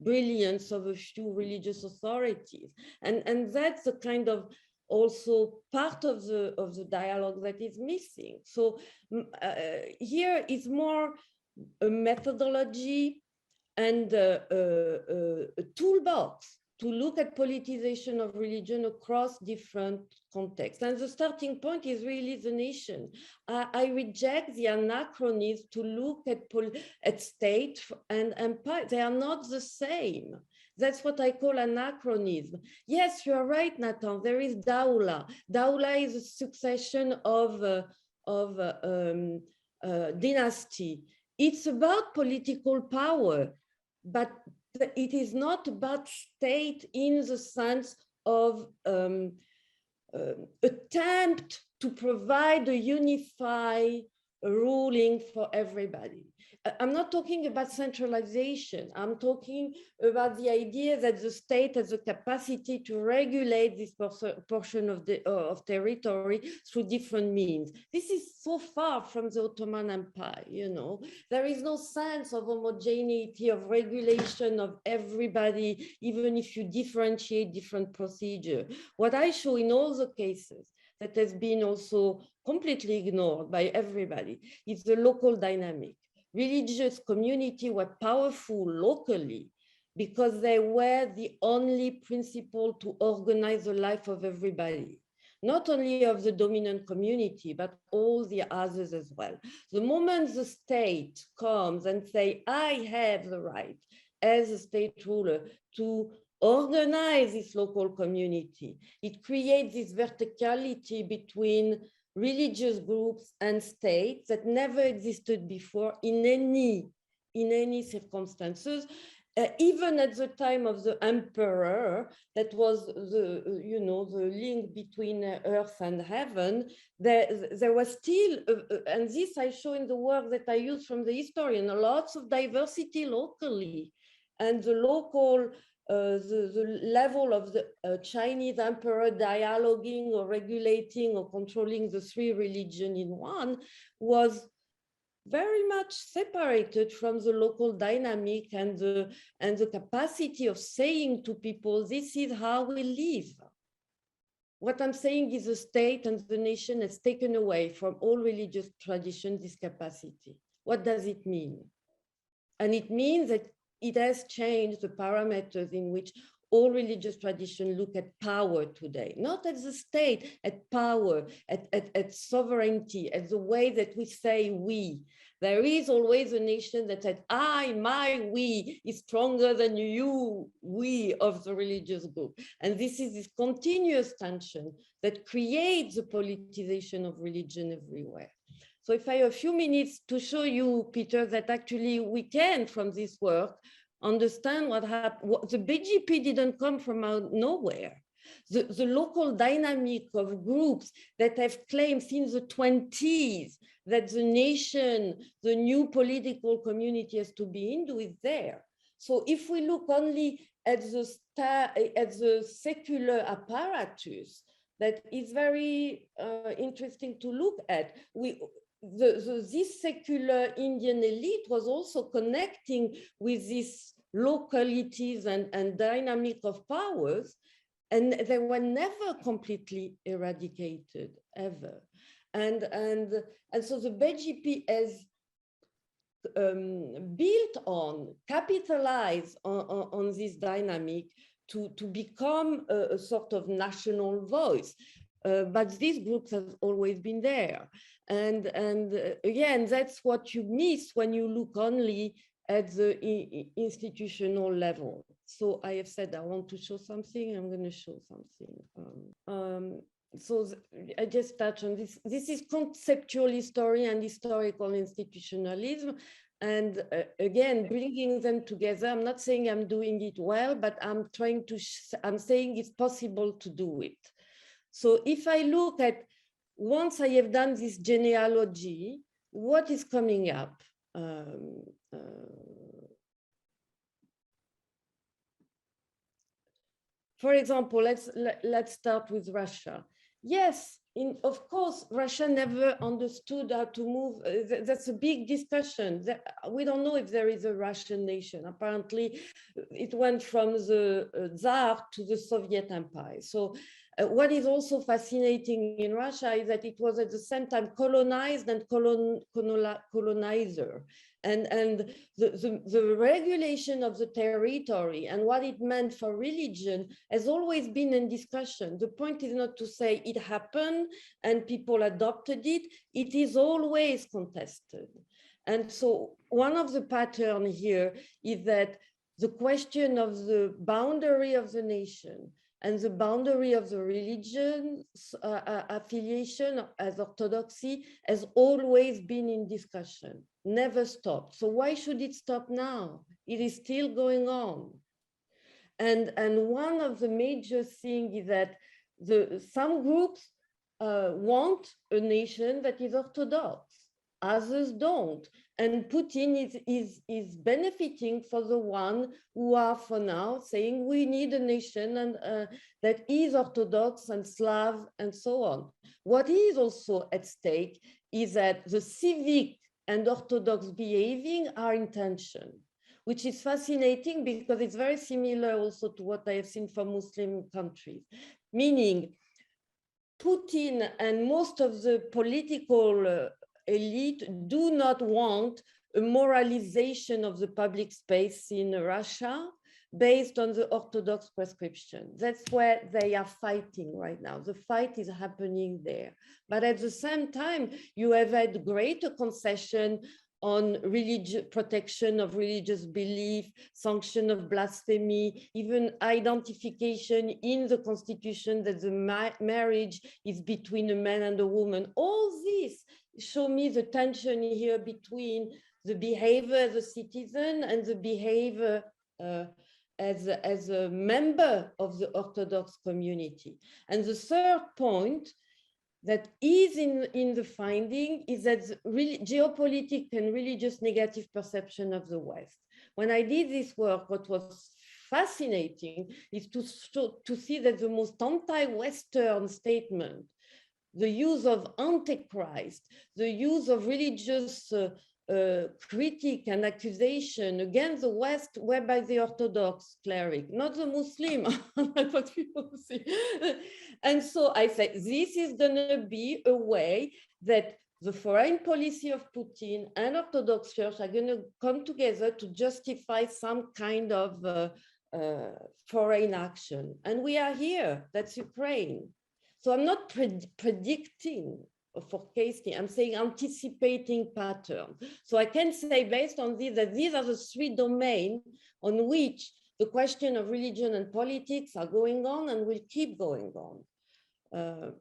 Speaker 2: brilliance of a few religious authorities. And that's the kind of also part of the dialogue that is missing. So here is more a methodology and a toolbox to look at politicization of religion across different contexts. And the starting point is really the nation. I reject the anachronism to look at state and empire. They are not the same. That's what I call anachronism. Yes, you are right, Nathan. There is Dawla. Dawla is a succession of dynasty. It's about political power, but it is not about state in the sense of attempt to provide a unified ruling for everybody. I'm not talking about centralization. I'm talking about the idea that the state has the capacity to regulate this portion of territory through different means. This is so far from the Ottoman Empire, you know. There is no sense of homogeneity, of regulation of everybody, even if you differentiate different procedure. What I show in all the cases that has been also completely ignored by everybody is the local dynamic. Religious community were powerful locally because they were the only principle to organize the life of everybody, not only of the dominant community, but all the others as well. The moment the state comes and say, I have the right as a state ruler to organize this local community, it creates this verticality between religious groups and states that never existed before in any circumstances. Even at the time of the emperor, that was the, you know, the link between earth and heaven, there was still, and this I show in the work that I use from the historian, lots of diversity locally, and the local the level of the Chinese emperor dialoguing or regulating or controlling the three religions in one was very much separated from the local dynamic and the capacity of saying to people, this is how we live. What I'm saying is the state and the nation has taken away from all religious tradition this capacity. What does it mean? And it means that it has changed the parameters in which all religious traditions look at power today, not as the state, at power, at sovereignty, at the way that we say we. There is always a nation that said, I, my, we is stronger than you, we of the religious group. And this is this continuous tension that creates the politicization of religion everywhere. So if I have a few minutes to show you, Peter, that actually we can, from this work, understand what happened. The BGP didn't come from out nowhere. The local dynamic of groups that have claimed since the 20s that the nation, the new political community has to be Hindu is there. So if we look only at the secular apparatus, that is very interesting to look at. This secular Indian elite was also connecting with these localities and dynamic of powers, and they were never completely eradicated, ever. And so the BGP has capitalized on this dynamic to become a sort of national voice. But these groups have always been there. And again, that's what you miss when you look only at the institutional level. So I have said I want to show something, I'm going to show something. I just touch on this. This is conceptual history and historical institutionalism. And again, bringing them together, I'm not saying I'm doing it well, but I'm trying to, I'm saying it's possible to do it. So if I look at, once I have done this genealogy, what is coming up? For example, let's start with Russia. Yes, of course, Russia never understood how to move. That's a big discussion. We don't know if there is a Russian nation. Apparently, it went from the Tsar to the Soviet Empire. So what is also fascinating in Russia is that it was at the same time colonized and colonizer. And the regulation of the territory and what it meant for religion has always been in discussion. The point is not to say it happened and people adopted it. It is always contested. And so one of the patterns here is that the question of the boundary of the nation and the boundary of the religion affiliation as orthodoxy has always been in discussion, never stopped. So why should it stop now? It is still going on. And one of the major things is that some groups want a nation that is orthodox. others don't. And Putin is benefiting for the one who are for now saying we need a nation and that is Orthodox and Slav and so on. What is also at stake is that the civic and Orthodox behaving are in tension, which is fascinating because it's very similar also to what I have seen from Muslim countries, meaning Putin and most of the political elite do not want a moralization of the public space in Russia based on the Orthodox prescription. That's where they are fighting right now. The fight is happening there. But at the same time, you have had greater concession on protection of religious belief, sanction of blasphemy, even identification in the constitution that the marriage is between a man and a woman. All this show me the tension here between the behavior as a citizen and the behavior as a member of the Orthodox community. And the third point that is in the finding is that really geopolitical and religious negative perception of the West. When I did this work, what was fascinating is to see that the most anti-Western statement, the use of Antichrist, the use of religious critique and accusation against the West were by the Orthodox cleric, not the Muslim, like what people see. And so I say, this is gonna be a way that the foreign policy of Putin and Orthodox Church are gonna come together to justify some kind of foreign action. And we are here, that's Ukraine. So I'm not predicting forecasting, I'm saying anticipating pattern. So I can say based on this, that these are the three domains on which the question of religion and politics are going on and will keep going on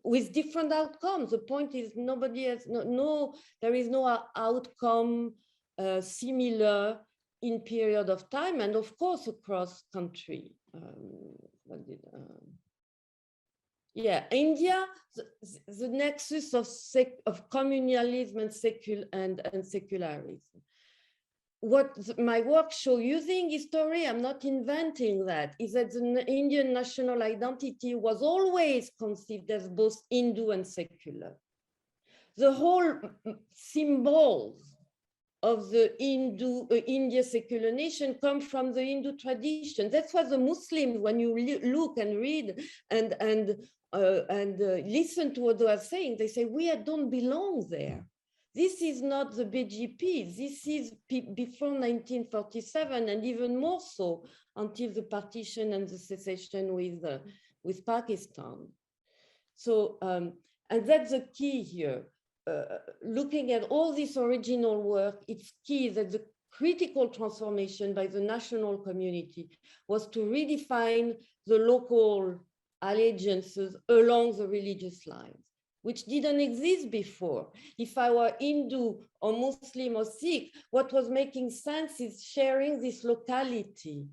Speaker 2: with different outcomes. The point is nobody has, there is no outcome similar in period of time and of course across country. Yeah, India, the nexus of communalism and secularism. What my work show using history, I'm not inventing that, is that the Indian national identity was always conceived as both Hindu and secular. The whole symbols of the India secular nation come from the Hindu tradition. That's why the Muslims, when you look and read and listen to what they are saying, they say, we don't belong there. This is not the BJP. This is before 1947 and even more so until the partition and the secession with Pakistan. So, and that's the key here. Looking at all this original work, it's key that the critical transformation by the national community was to redefine the local allegiances along the religious lines, which didn't exist before. If I were Hindu or Muslim or Sikh, what was making sense is sharing this locality.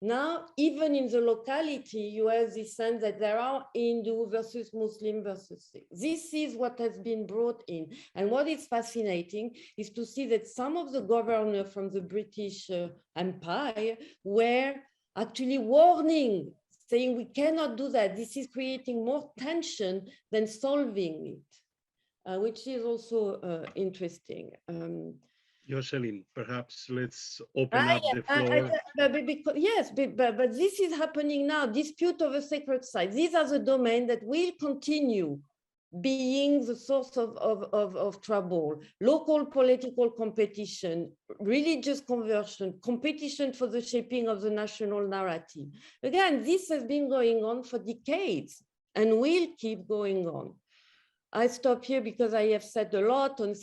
Speaker 2: Now, even in the locality, you have this sense that there are Hindu versus Muslim versus Sikh. This is what has been brought in. And what is fascinating is to see that some of the governors from the British Empire were actually warning, saying we cannot do that. This is creating more tension than solving it, which is also interesting.
Speaker 1: Jocelyn, perhaps let's open up the floor.
Speaker 2: Yes, but this is happening now, dispute over sacred sites. These are the domains that will continue being the source of trouble. Local political competition, religious conversion, competition for the shaping of the national narrative. Again, this has been going on for decades and will keep going on. I stop here because I have said a lot on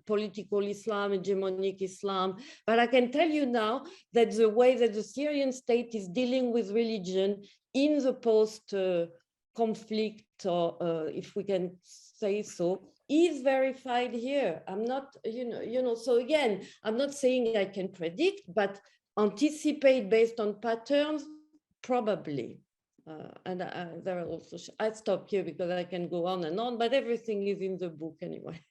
Speaker 2: political Islam, hegemonic Islam, but I can tell you now that the way that the Syrian state is dealing with religion in the post-conflict, or if we can say so, is verified here. I'm not, so again, I'm not saying I can predict, but anticipate based on patterns, probably. There are also, I stop here because I can go on and on, but everything is in the book anyway.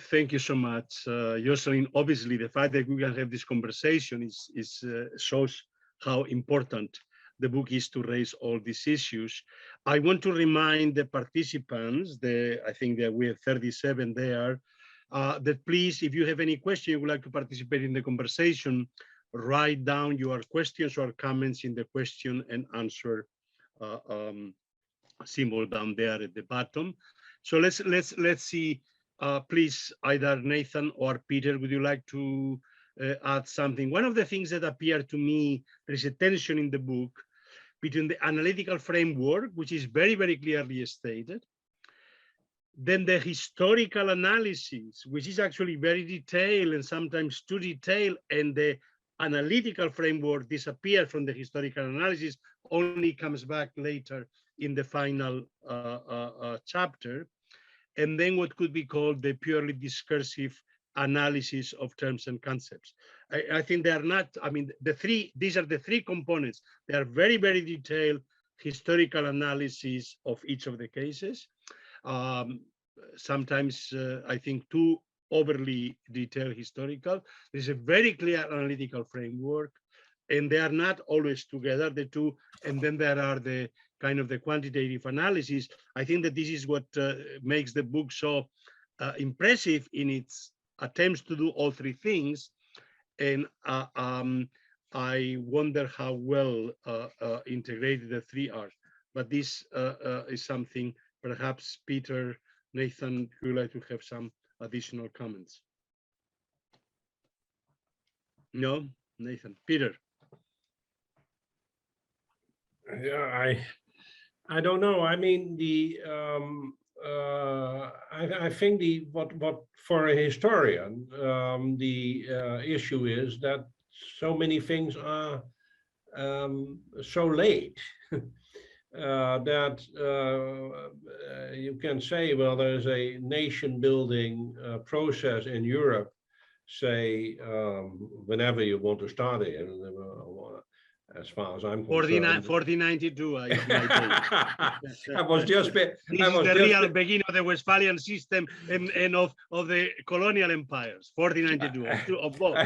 Speaker 1: Thank you so much, Jocelyn. Obviously, the fact that we can have this conversation shows how important the book is to raise all these issues. I want to remind the participants, I think that we have 37 there, that please, if you have any question you would like to participate in the conversation, write down your questions or comments in the question and answer symbol down there at the bottom. So let's see. Please, either Nathan or Peter, would you like to add something? One of the things that appeared to me, there is a tension in the book between the analytical framework, which is very, very clearly stated, then the historical analysis, which is actually very detailed and sometimes too detailed, and the analytical framework disappears from the historical analysis, only comes back later in the final chapter. And then what could be called the purely discursive analysis of terms and concepts. I think they are not, I mean, these are the three components. They are very, very detailed historical analysis of each of the cases. Sometimes I think too overly detailed historical. There's a very clear analytical framework, and they are not always together, the two. And then there are the kind of the quantitative analysis. I think that this is what makes the book so impressive in its attempts to do all three things. And I wonder how well integrated the three are. But this is something perhaps Peter, Nathan, would like to have some additional comments. No, Nathan, Peter.
Speaker 4: Yeah, I don't know. I mean, I think what for a historian, the issue is that so many things are so late that you can say, well, there's a nation building process in Europe, say, whenever you want to start it. As far as I'm concerned,
Speaker 1: 1492.
Speaker 4: I was just.
Speaker 1: This is the real beginning of the Westphalian system and of the colonial empires. 1492 of both.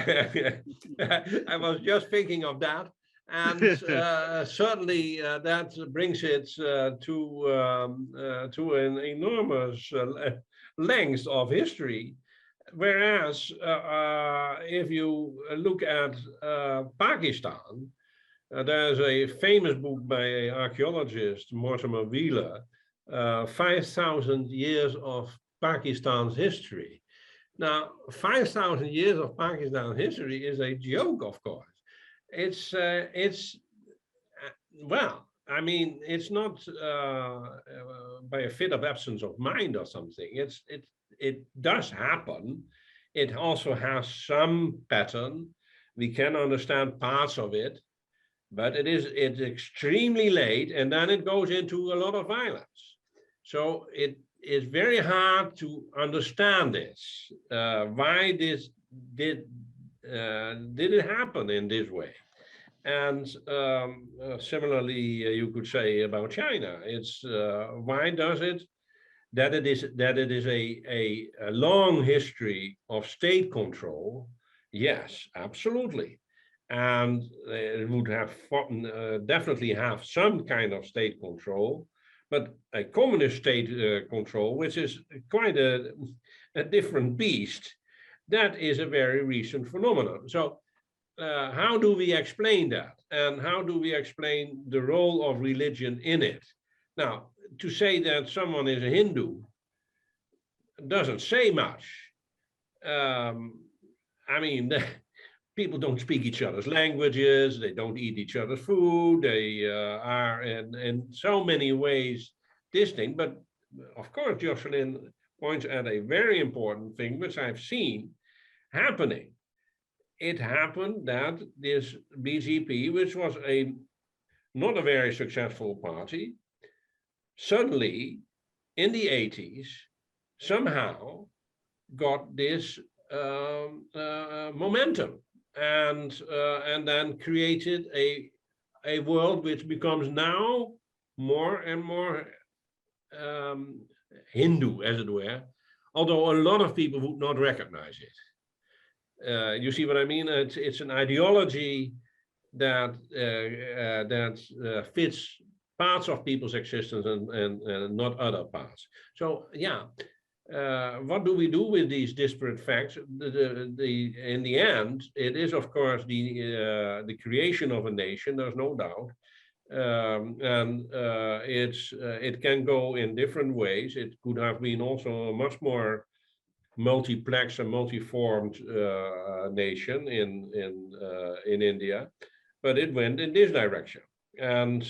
Speaker 4: I was just thinking of that, and certainly that brings it to an enormous length of history. Whereas if you look at Pakistan. There's a famous book by an archaeologist, Mortimer Wheeler, 5,000 years of Pakistan's history. Now, 5,000 years of Pakistan's history is a joke, of course. It's well, I mean, it's not by a fit of absence of mind or something. It does happen. It also has some pattern. We can understand parts of it. But it's extremely late, and then it goes into a lot of violence. So it is very hard to understand this. Why this did it happen in this way? And similarly, you could say about China. It's why does it that it is a long history of state control? Yes, absolutely. And it would have definitely have some kind of state control, but a communist state control, which is quite a different beast, that is a very recent phenomenon. So how do we explain that? And how do we explain the role of religion in it? Now, to say that someone is a Hindu doesn't say much. I mean, people don't speak each other's languages, they don't eat each other's food, they are in so many ways distinct. But of course, Jocelyn points at a very important thing, which I've seen happening. It happened that this BJP, which was not a very successful party, suddenly in the 80s, somehow got this momentum. And then created a world which becomes now more and more Hindu, as it were, although a lot of people would not recognize it. You see what I mean? It's an ideology that fits parts of people's existence and not other parts. So yeah, what do we do with these disparate facts? In the end, it is of course the creation of a nation. There's no doubt, and it can go in different ways. It could have been also a much more multiplex and multiformed nation in India, but it went in this direction. And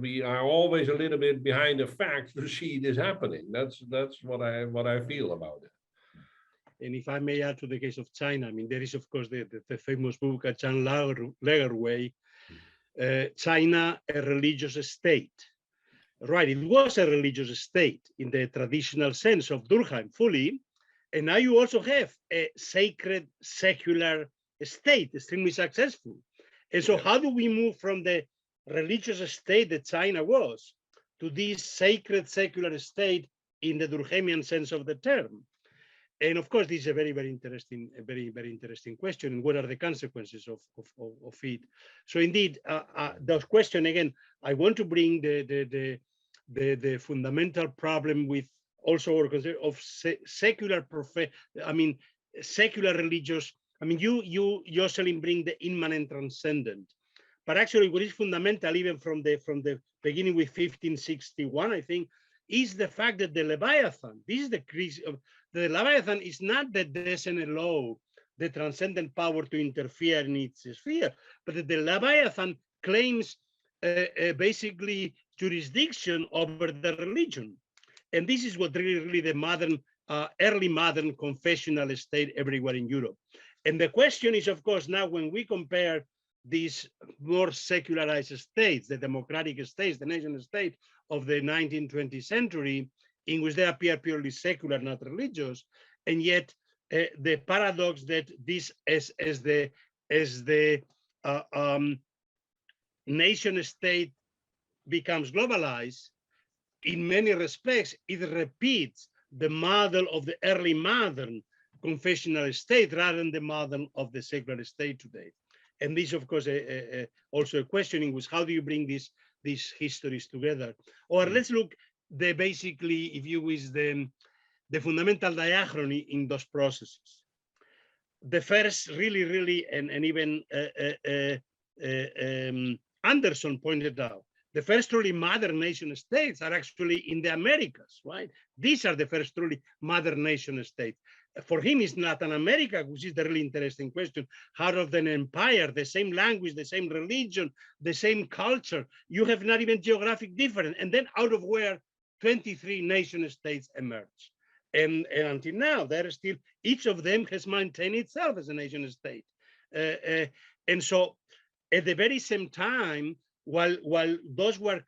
Speaker 4: we are always a little bit behind the facts to see this happening. That's what I feel about it.
Speaker 1: And if I may add to the case of China, I mean, there is of course the famous book, Chan Lagerwey, China, a religious state. Right, it was a religious state in the traditional sense of Durkheim fully. And now you also have a sacred secular state, extremely successful. And so how do we move from the religious state that China was to this sacred secular state in the Durkheimian sense of the term? And of course, this is a very, very interesting question. And what are the consequences of it? So indeed, the question again, I want to bring the fundamental problem with also our concept of secular secular religious. I mean, you Jocelyn bring the immanent transcendent, but actually what is fundamental even from the beginning with 1561, I think, is the fact that the Leviathan, this is the crease of the Leviathan, is not that there doesn't allow the transcendent power to interfere in its sphere, but that the Leviathan claims basically jurisdiction over the religion. And this is what really the modern, early modern confessional state everywhere in Europe. And the question is, of course, now when we compare these more secularized states, the democratic states, the nation state of the 19th, 20th century, in which they appear purely secular, not religious, and yet the paradox that this as the nation state becomes globalized, in many respects, it repeats the model of the early modern confessional state rather than the model of the secular state today. And this, of course, also a questioning was how do you bring these histories together? Or let's look basically, if you wish, the fundamental diachrony in those processes. The first really, and even Anderson pointed out, the first truly modern nation states are actually in the Americas, right? These are the first truly modern nation states. For him, it's Latin America, which is the really interesting question. How of an empire, the same language, the same religion, the same culture, you have not even geographic difference. And then out of where 23 nation states emerge. And until now, there is still, each of them has maintained itself as a nation state. And so at the very same time, while those were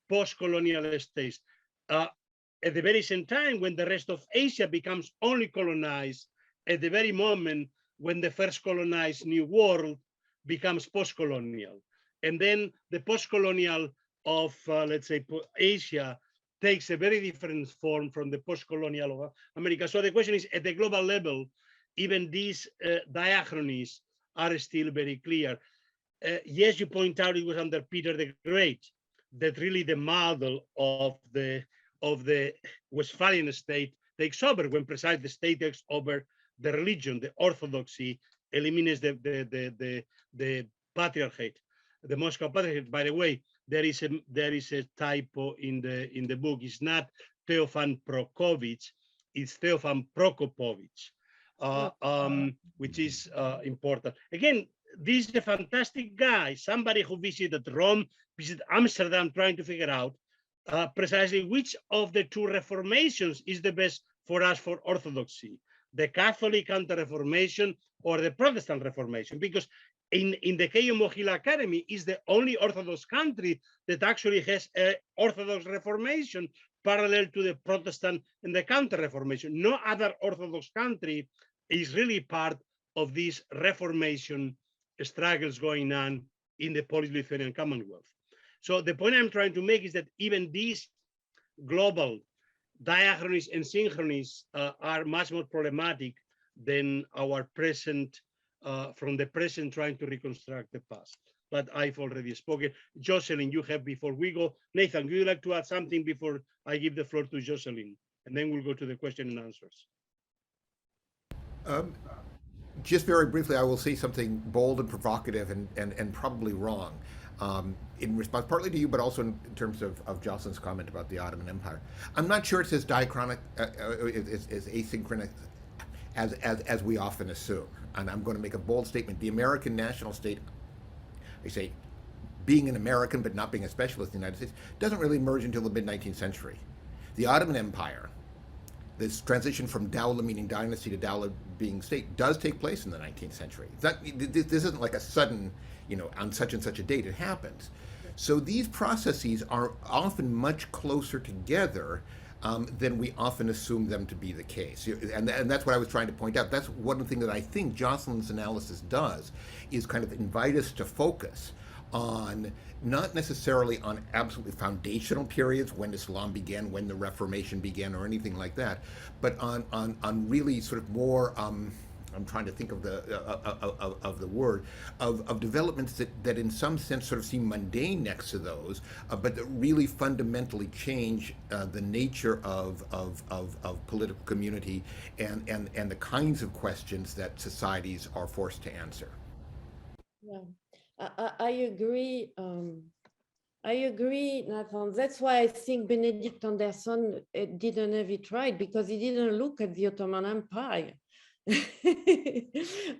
Speaker 1: post-colonial states, at the very same time, when the rest of Asia becomes only colonized, at the very moment when the first colonized New World becomes post-colonial. And then the post-colonial of, let's say, Asia takes a very different form from the post-colonial of America. So the question is, at the global level, even these diachronies are still very clear. Yes, you point out it was under Peter the Great that really the model of the Westphalian state takes over, when precisely the state takes over the religion, the orthodoxy, eliminates the patriarchate, the Moscow patriarchate. By the way, there is a typo in the book. It's not Theophan Prokovich, it's Theophan Prokopovich, which is important. Again, this is a fantastic guy, somebody who visited Rome, visited Amsterdam, trying to figure out precisely which of the two reformations is the best for us for orthodoxy, the Catholic counter-reformation or the Protestant reformation, because in the Keio Mohyla Academy is the only Orthodox country that actually has an Orthodox reformation parallel to the Protestant and the counter-reformation. No other Orthodox country is really part of these reformation struggles going on in the Polish-Lithuanian Commonwealth. So the point I'm trying to make is that even these global diachronies and synchronies are much more problematic than our present, from the present trying to reconstruct the past. But I've already spoken. Jocelyn, you have before we go. Nathan, would you like to add something before I give the floor to Jocelyn? And then we'll go to the question and answers.
Speaker 3: Just very briefly, I will say something bold and provocative and probably wrong in response partly to you, but also in terms of Jocelyn's comment about the Ottoman Empire. I'm not sure it's as diachronic, as asynchronous as we often assume. And I'm going to make a bold statement. The American national state, I say, being an American but not being a specialist in the United States, doesn't really emerge until the mid-19th century. The Ottoman Empire, this transition from Dowla meaning dynasty to Dowla being state, does take place in the 19th century. This isn't like a sudden, on such and such a date, it happens. So these processes are often much closer together than we often assume them to be the case. And that's what I was trying to point out. That's one thing that I think Jocelyn's analysis does, is kind of invite us to focus on not necessarily on absolutely foundational periods, when Islam began, when the Reformation began, or anything like that, but on really sort of more, I'm trying to think of the word, of developments that in some sense sort of seem mundane next to those, but that really fundamentally change the nature of political community and the kinds of questions that societies are forced to answer.
Speaker 2: Yeah, I agree. I agree, Nathan. That's why I think Benedict Anderson didn't have it right, because he didn't look at the Ottoman Empire. I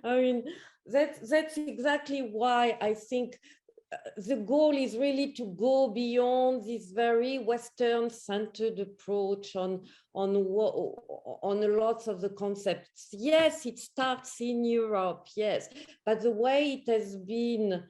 Speaker 2: mean, that's exactly why I think the goal is really to go beyond this very Western-centered approach on lots of the concepts. Yes, it starts in Europe, yes, but the way it has been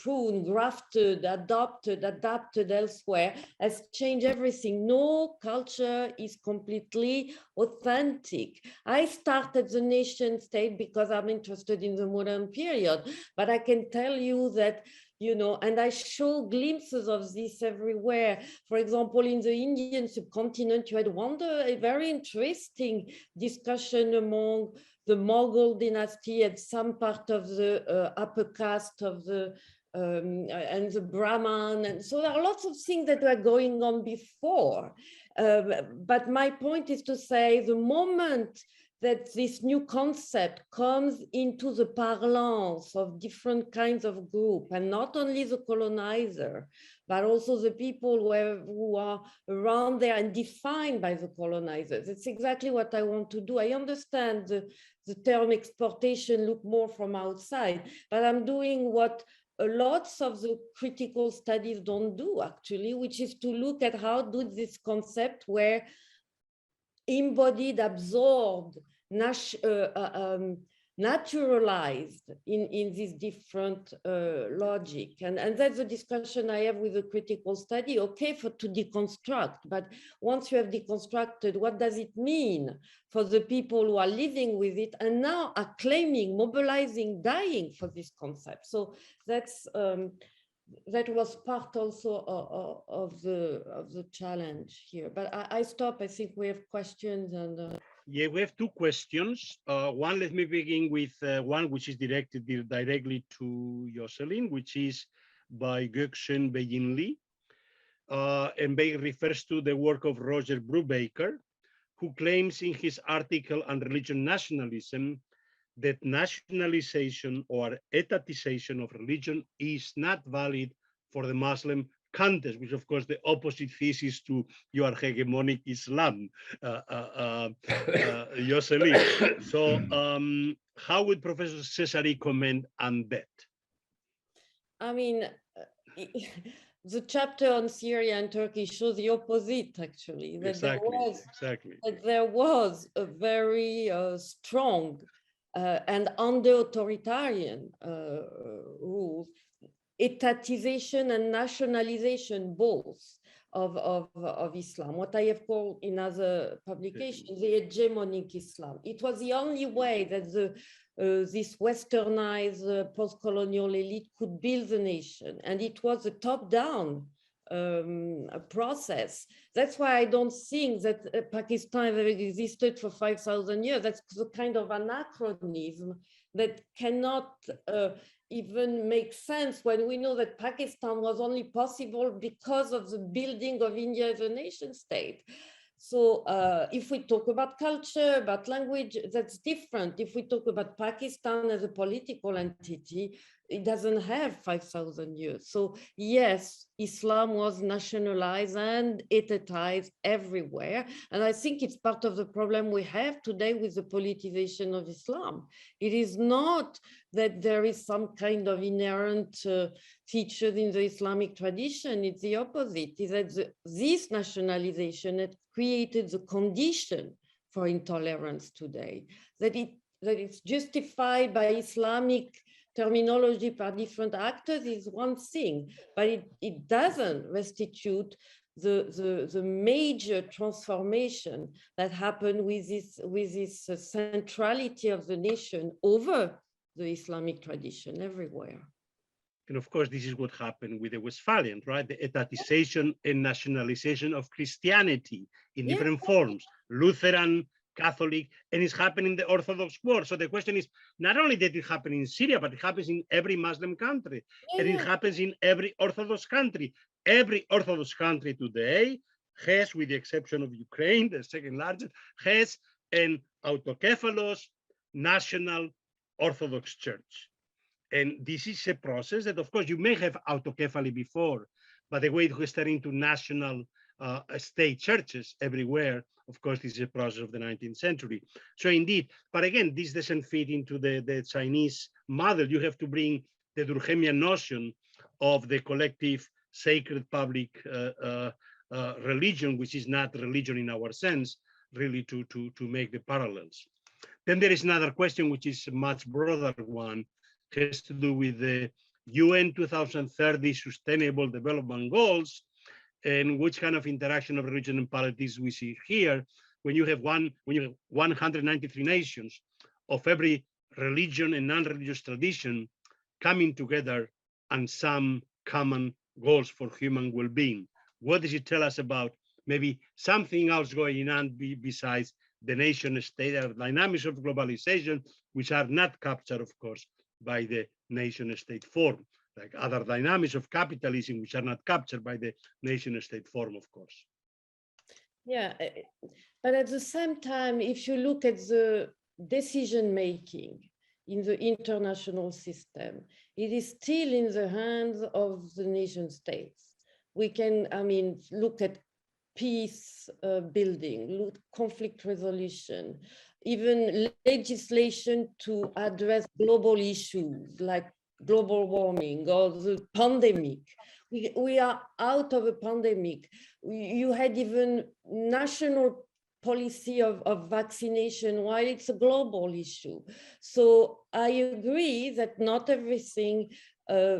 Speaker 2: pruned, grafted, adapted elsewhere has changed everything. No culture is completely authentic. I started the nation state because I'm interested in the modern period, but I can tell you that, and I show glimpses of this everywhere. For example, in the Indian subcontinent, you had a very interesting discussion among the Mughal dynasty and some part of the upper caste of the and the Brahman, and so there are lots of things that were going on before. But my point is to say, the moment that this new concept comes into the parlance of different kinds of group, and not only the colonizer, but also the people who are around there and defined by the colonizers. It's exactly what I want to do. I understand the term exportation look more from outside, but I'm doing what lots of the critical studies don't do, actually, which is to look at how do this concept where embodied, absorbed, naturalized in this different logic. And that's the discussion I have with the critical study. Okay, to deconstruct, but once you have deconstructed, what does it mean for the people who are living with it and now are claiming, mobilizing, dying for this concept? So that's that was part also of the challenge here. But I stop. I think we have questions and.
Speaker 1: Yeah, we have two questions. One, let me begin with one which is directed directly to Jocelyn, which is by Gökçen Beyinli. And refers to the work of Roger Brubaker, who claims in his article on religion nationalism that nationalization or etatization of religion is not valid for the Muslim context, which of course the opposite thesis to your hegemonic Islam, Jocelyn. So how would Professor Cesari comment on that?
Speaker 2: I mean, the chapter on Syria and Turkey shows the opposite, actually. That there was a very strong and under authoritarian rules, etatization and nationalization both of Islam, what I have called in other publications, the hegemonic Islam. It was the only way that this westernized post-colonial elite could build the nation. And it was a top-down process. That's why I don't think that Pakistan ever existed for 5,000 years. That's the kind of anachronism that cannot even make sense when we know that Pakistan was only possible because of the building of India as a nation state. So if we talk about culture, about language, that's different. If we talk about Pakistan as a political entity, it doesn't have 5,000 years. So yes, Islam was nationalized and etatized everywhere. And I think it's part of the problem we have today with the politicization of Islam. It is not that there is some kind of inherent feature in the Islamic tradition. It's the opposite. It's that this nationalization had created the condition for intolerance today. That it's justified by Islamic terminology by different actors is one thing, but it doesn't restitute the major transformation that happened with this centrality of the nation over the Islamic tradition everywhere.
Speaker 1: And of course, this is what happened with the Westphalian, right? The etatization and nationalization of Christianity in different forms, Lutheran, Catholic, and it's happening in the Orthodox world. So the question is, not only did it happen in Syria, but it happens in every Muslim country, and it happens in every Orthodox country. Every Orthodox country today has, with the exception of Ukraine, the second largest, has an autokephalos national Orthodox church. And this is a process that, of course, you may have autocephaly before, but the way it was turned into national state churches everywhere, of course, this is a process of the 19th century. So indeed, but again, this doesn't fit into the Chinese model. You have to bring the Durkheimian notion of the collective sacred public religion, which is not religion in our sense, really to make the parallels. Then there is another question, which is a much broader one, has to do with the UN 2030 Sustainable Development Goals, and which kind of interaction of religion and politics we see here when you have 193 nations of every religion and non-religious tradition coming together on some common goals for human well-being. What does it tell us about maybe something else going on besides the nation state dynamics of globalization, which are not captured, of course, by the nation state form, like other dynamics of capitalism, which are not captured by the nation state form, of course.
Speaker 2: Yeah, but at the same time, if you look at the decision making in the international system, it is still in the hands of the nation states. We can, look at peace building, conflict resolution, even legislation to address global issues like global warming or the pandemic. We are out of a pandemic. You had even national policy of vaccination while it's a global issue. So I agree that not everything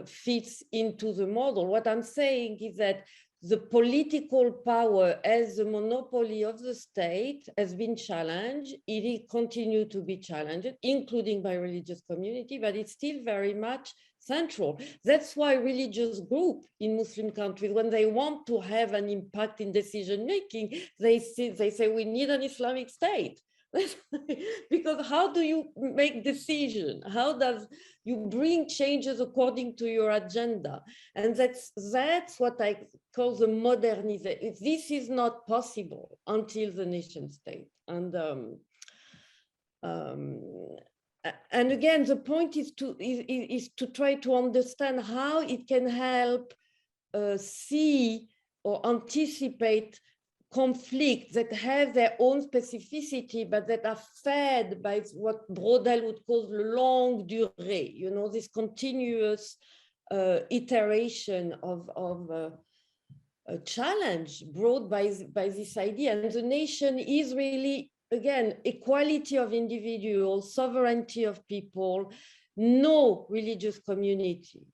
Speaker 2: fits into the model. What I'm saying is that the political power as the monopoly of the state has been challenged. It will continue to be challenged, including by religious community, but it's still very much central. That's why religious groups in Muslim countries, when they want to have an impact in decision making, they say we need an Islamic state. Because how do you make decision? How does you bring changes according to your agenda? And that's what I call the modernization. This is not possible until the nation state. And again, the point is to try to understand how it can help see or anticipate conflicts that have their own specificity, but that are fed by what Brodel would call the longue durée, this continuous iteration of a challenge brought by this idea. And the nation is really, again, equality of individuals, sovereignty of people. No religious community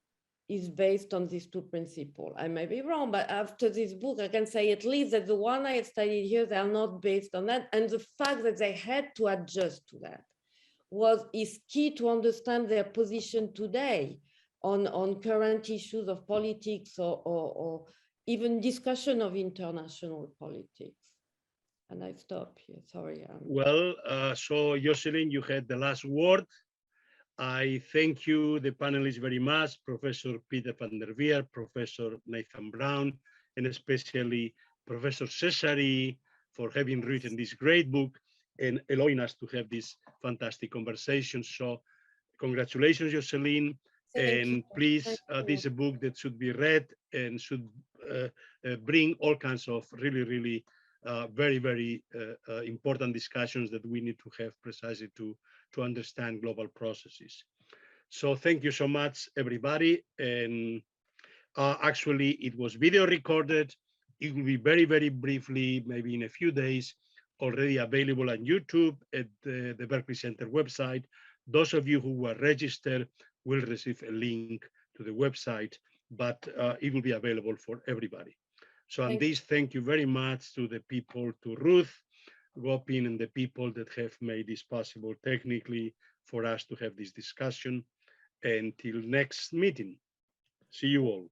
Speaker 2: is based on these two principles. I may be wrong, but after this book, I can say at least that the one I studied here, they are not based on that. And the fact that they had to adjust to that is key to understand their position today on current issues of politics or even discussion of international politics. And I stop here, sorry.
Speaker 1: Well, so Jocelyn, you had the last word. I thank you, the panelists, very much, Professor Peter van der Veer, Professor Nathan Brown, and especially Professor Cesari for having written this great book and allowing us to have this fantastic conversation. So congratulations, Jocelyn. And please, this is a book that should be read and should bring all kinds of really very, very important discussions that we need to have precisely to understand global processes. So thank you so much, everybody. And actually, it was video recorded. It will be very briefly, maybe in a few days, already available on YouTube at the Berkeley Center website. Those of you who were registered will receive a link to the website, but it will be available for everybody. So on this, thank you very much to the people, to Ruth, Gopin, and the people that have made this possible technically for us to have this discussion. Until next meeting, see you all.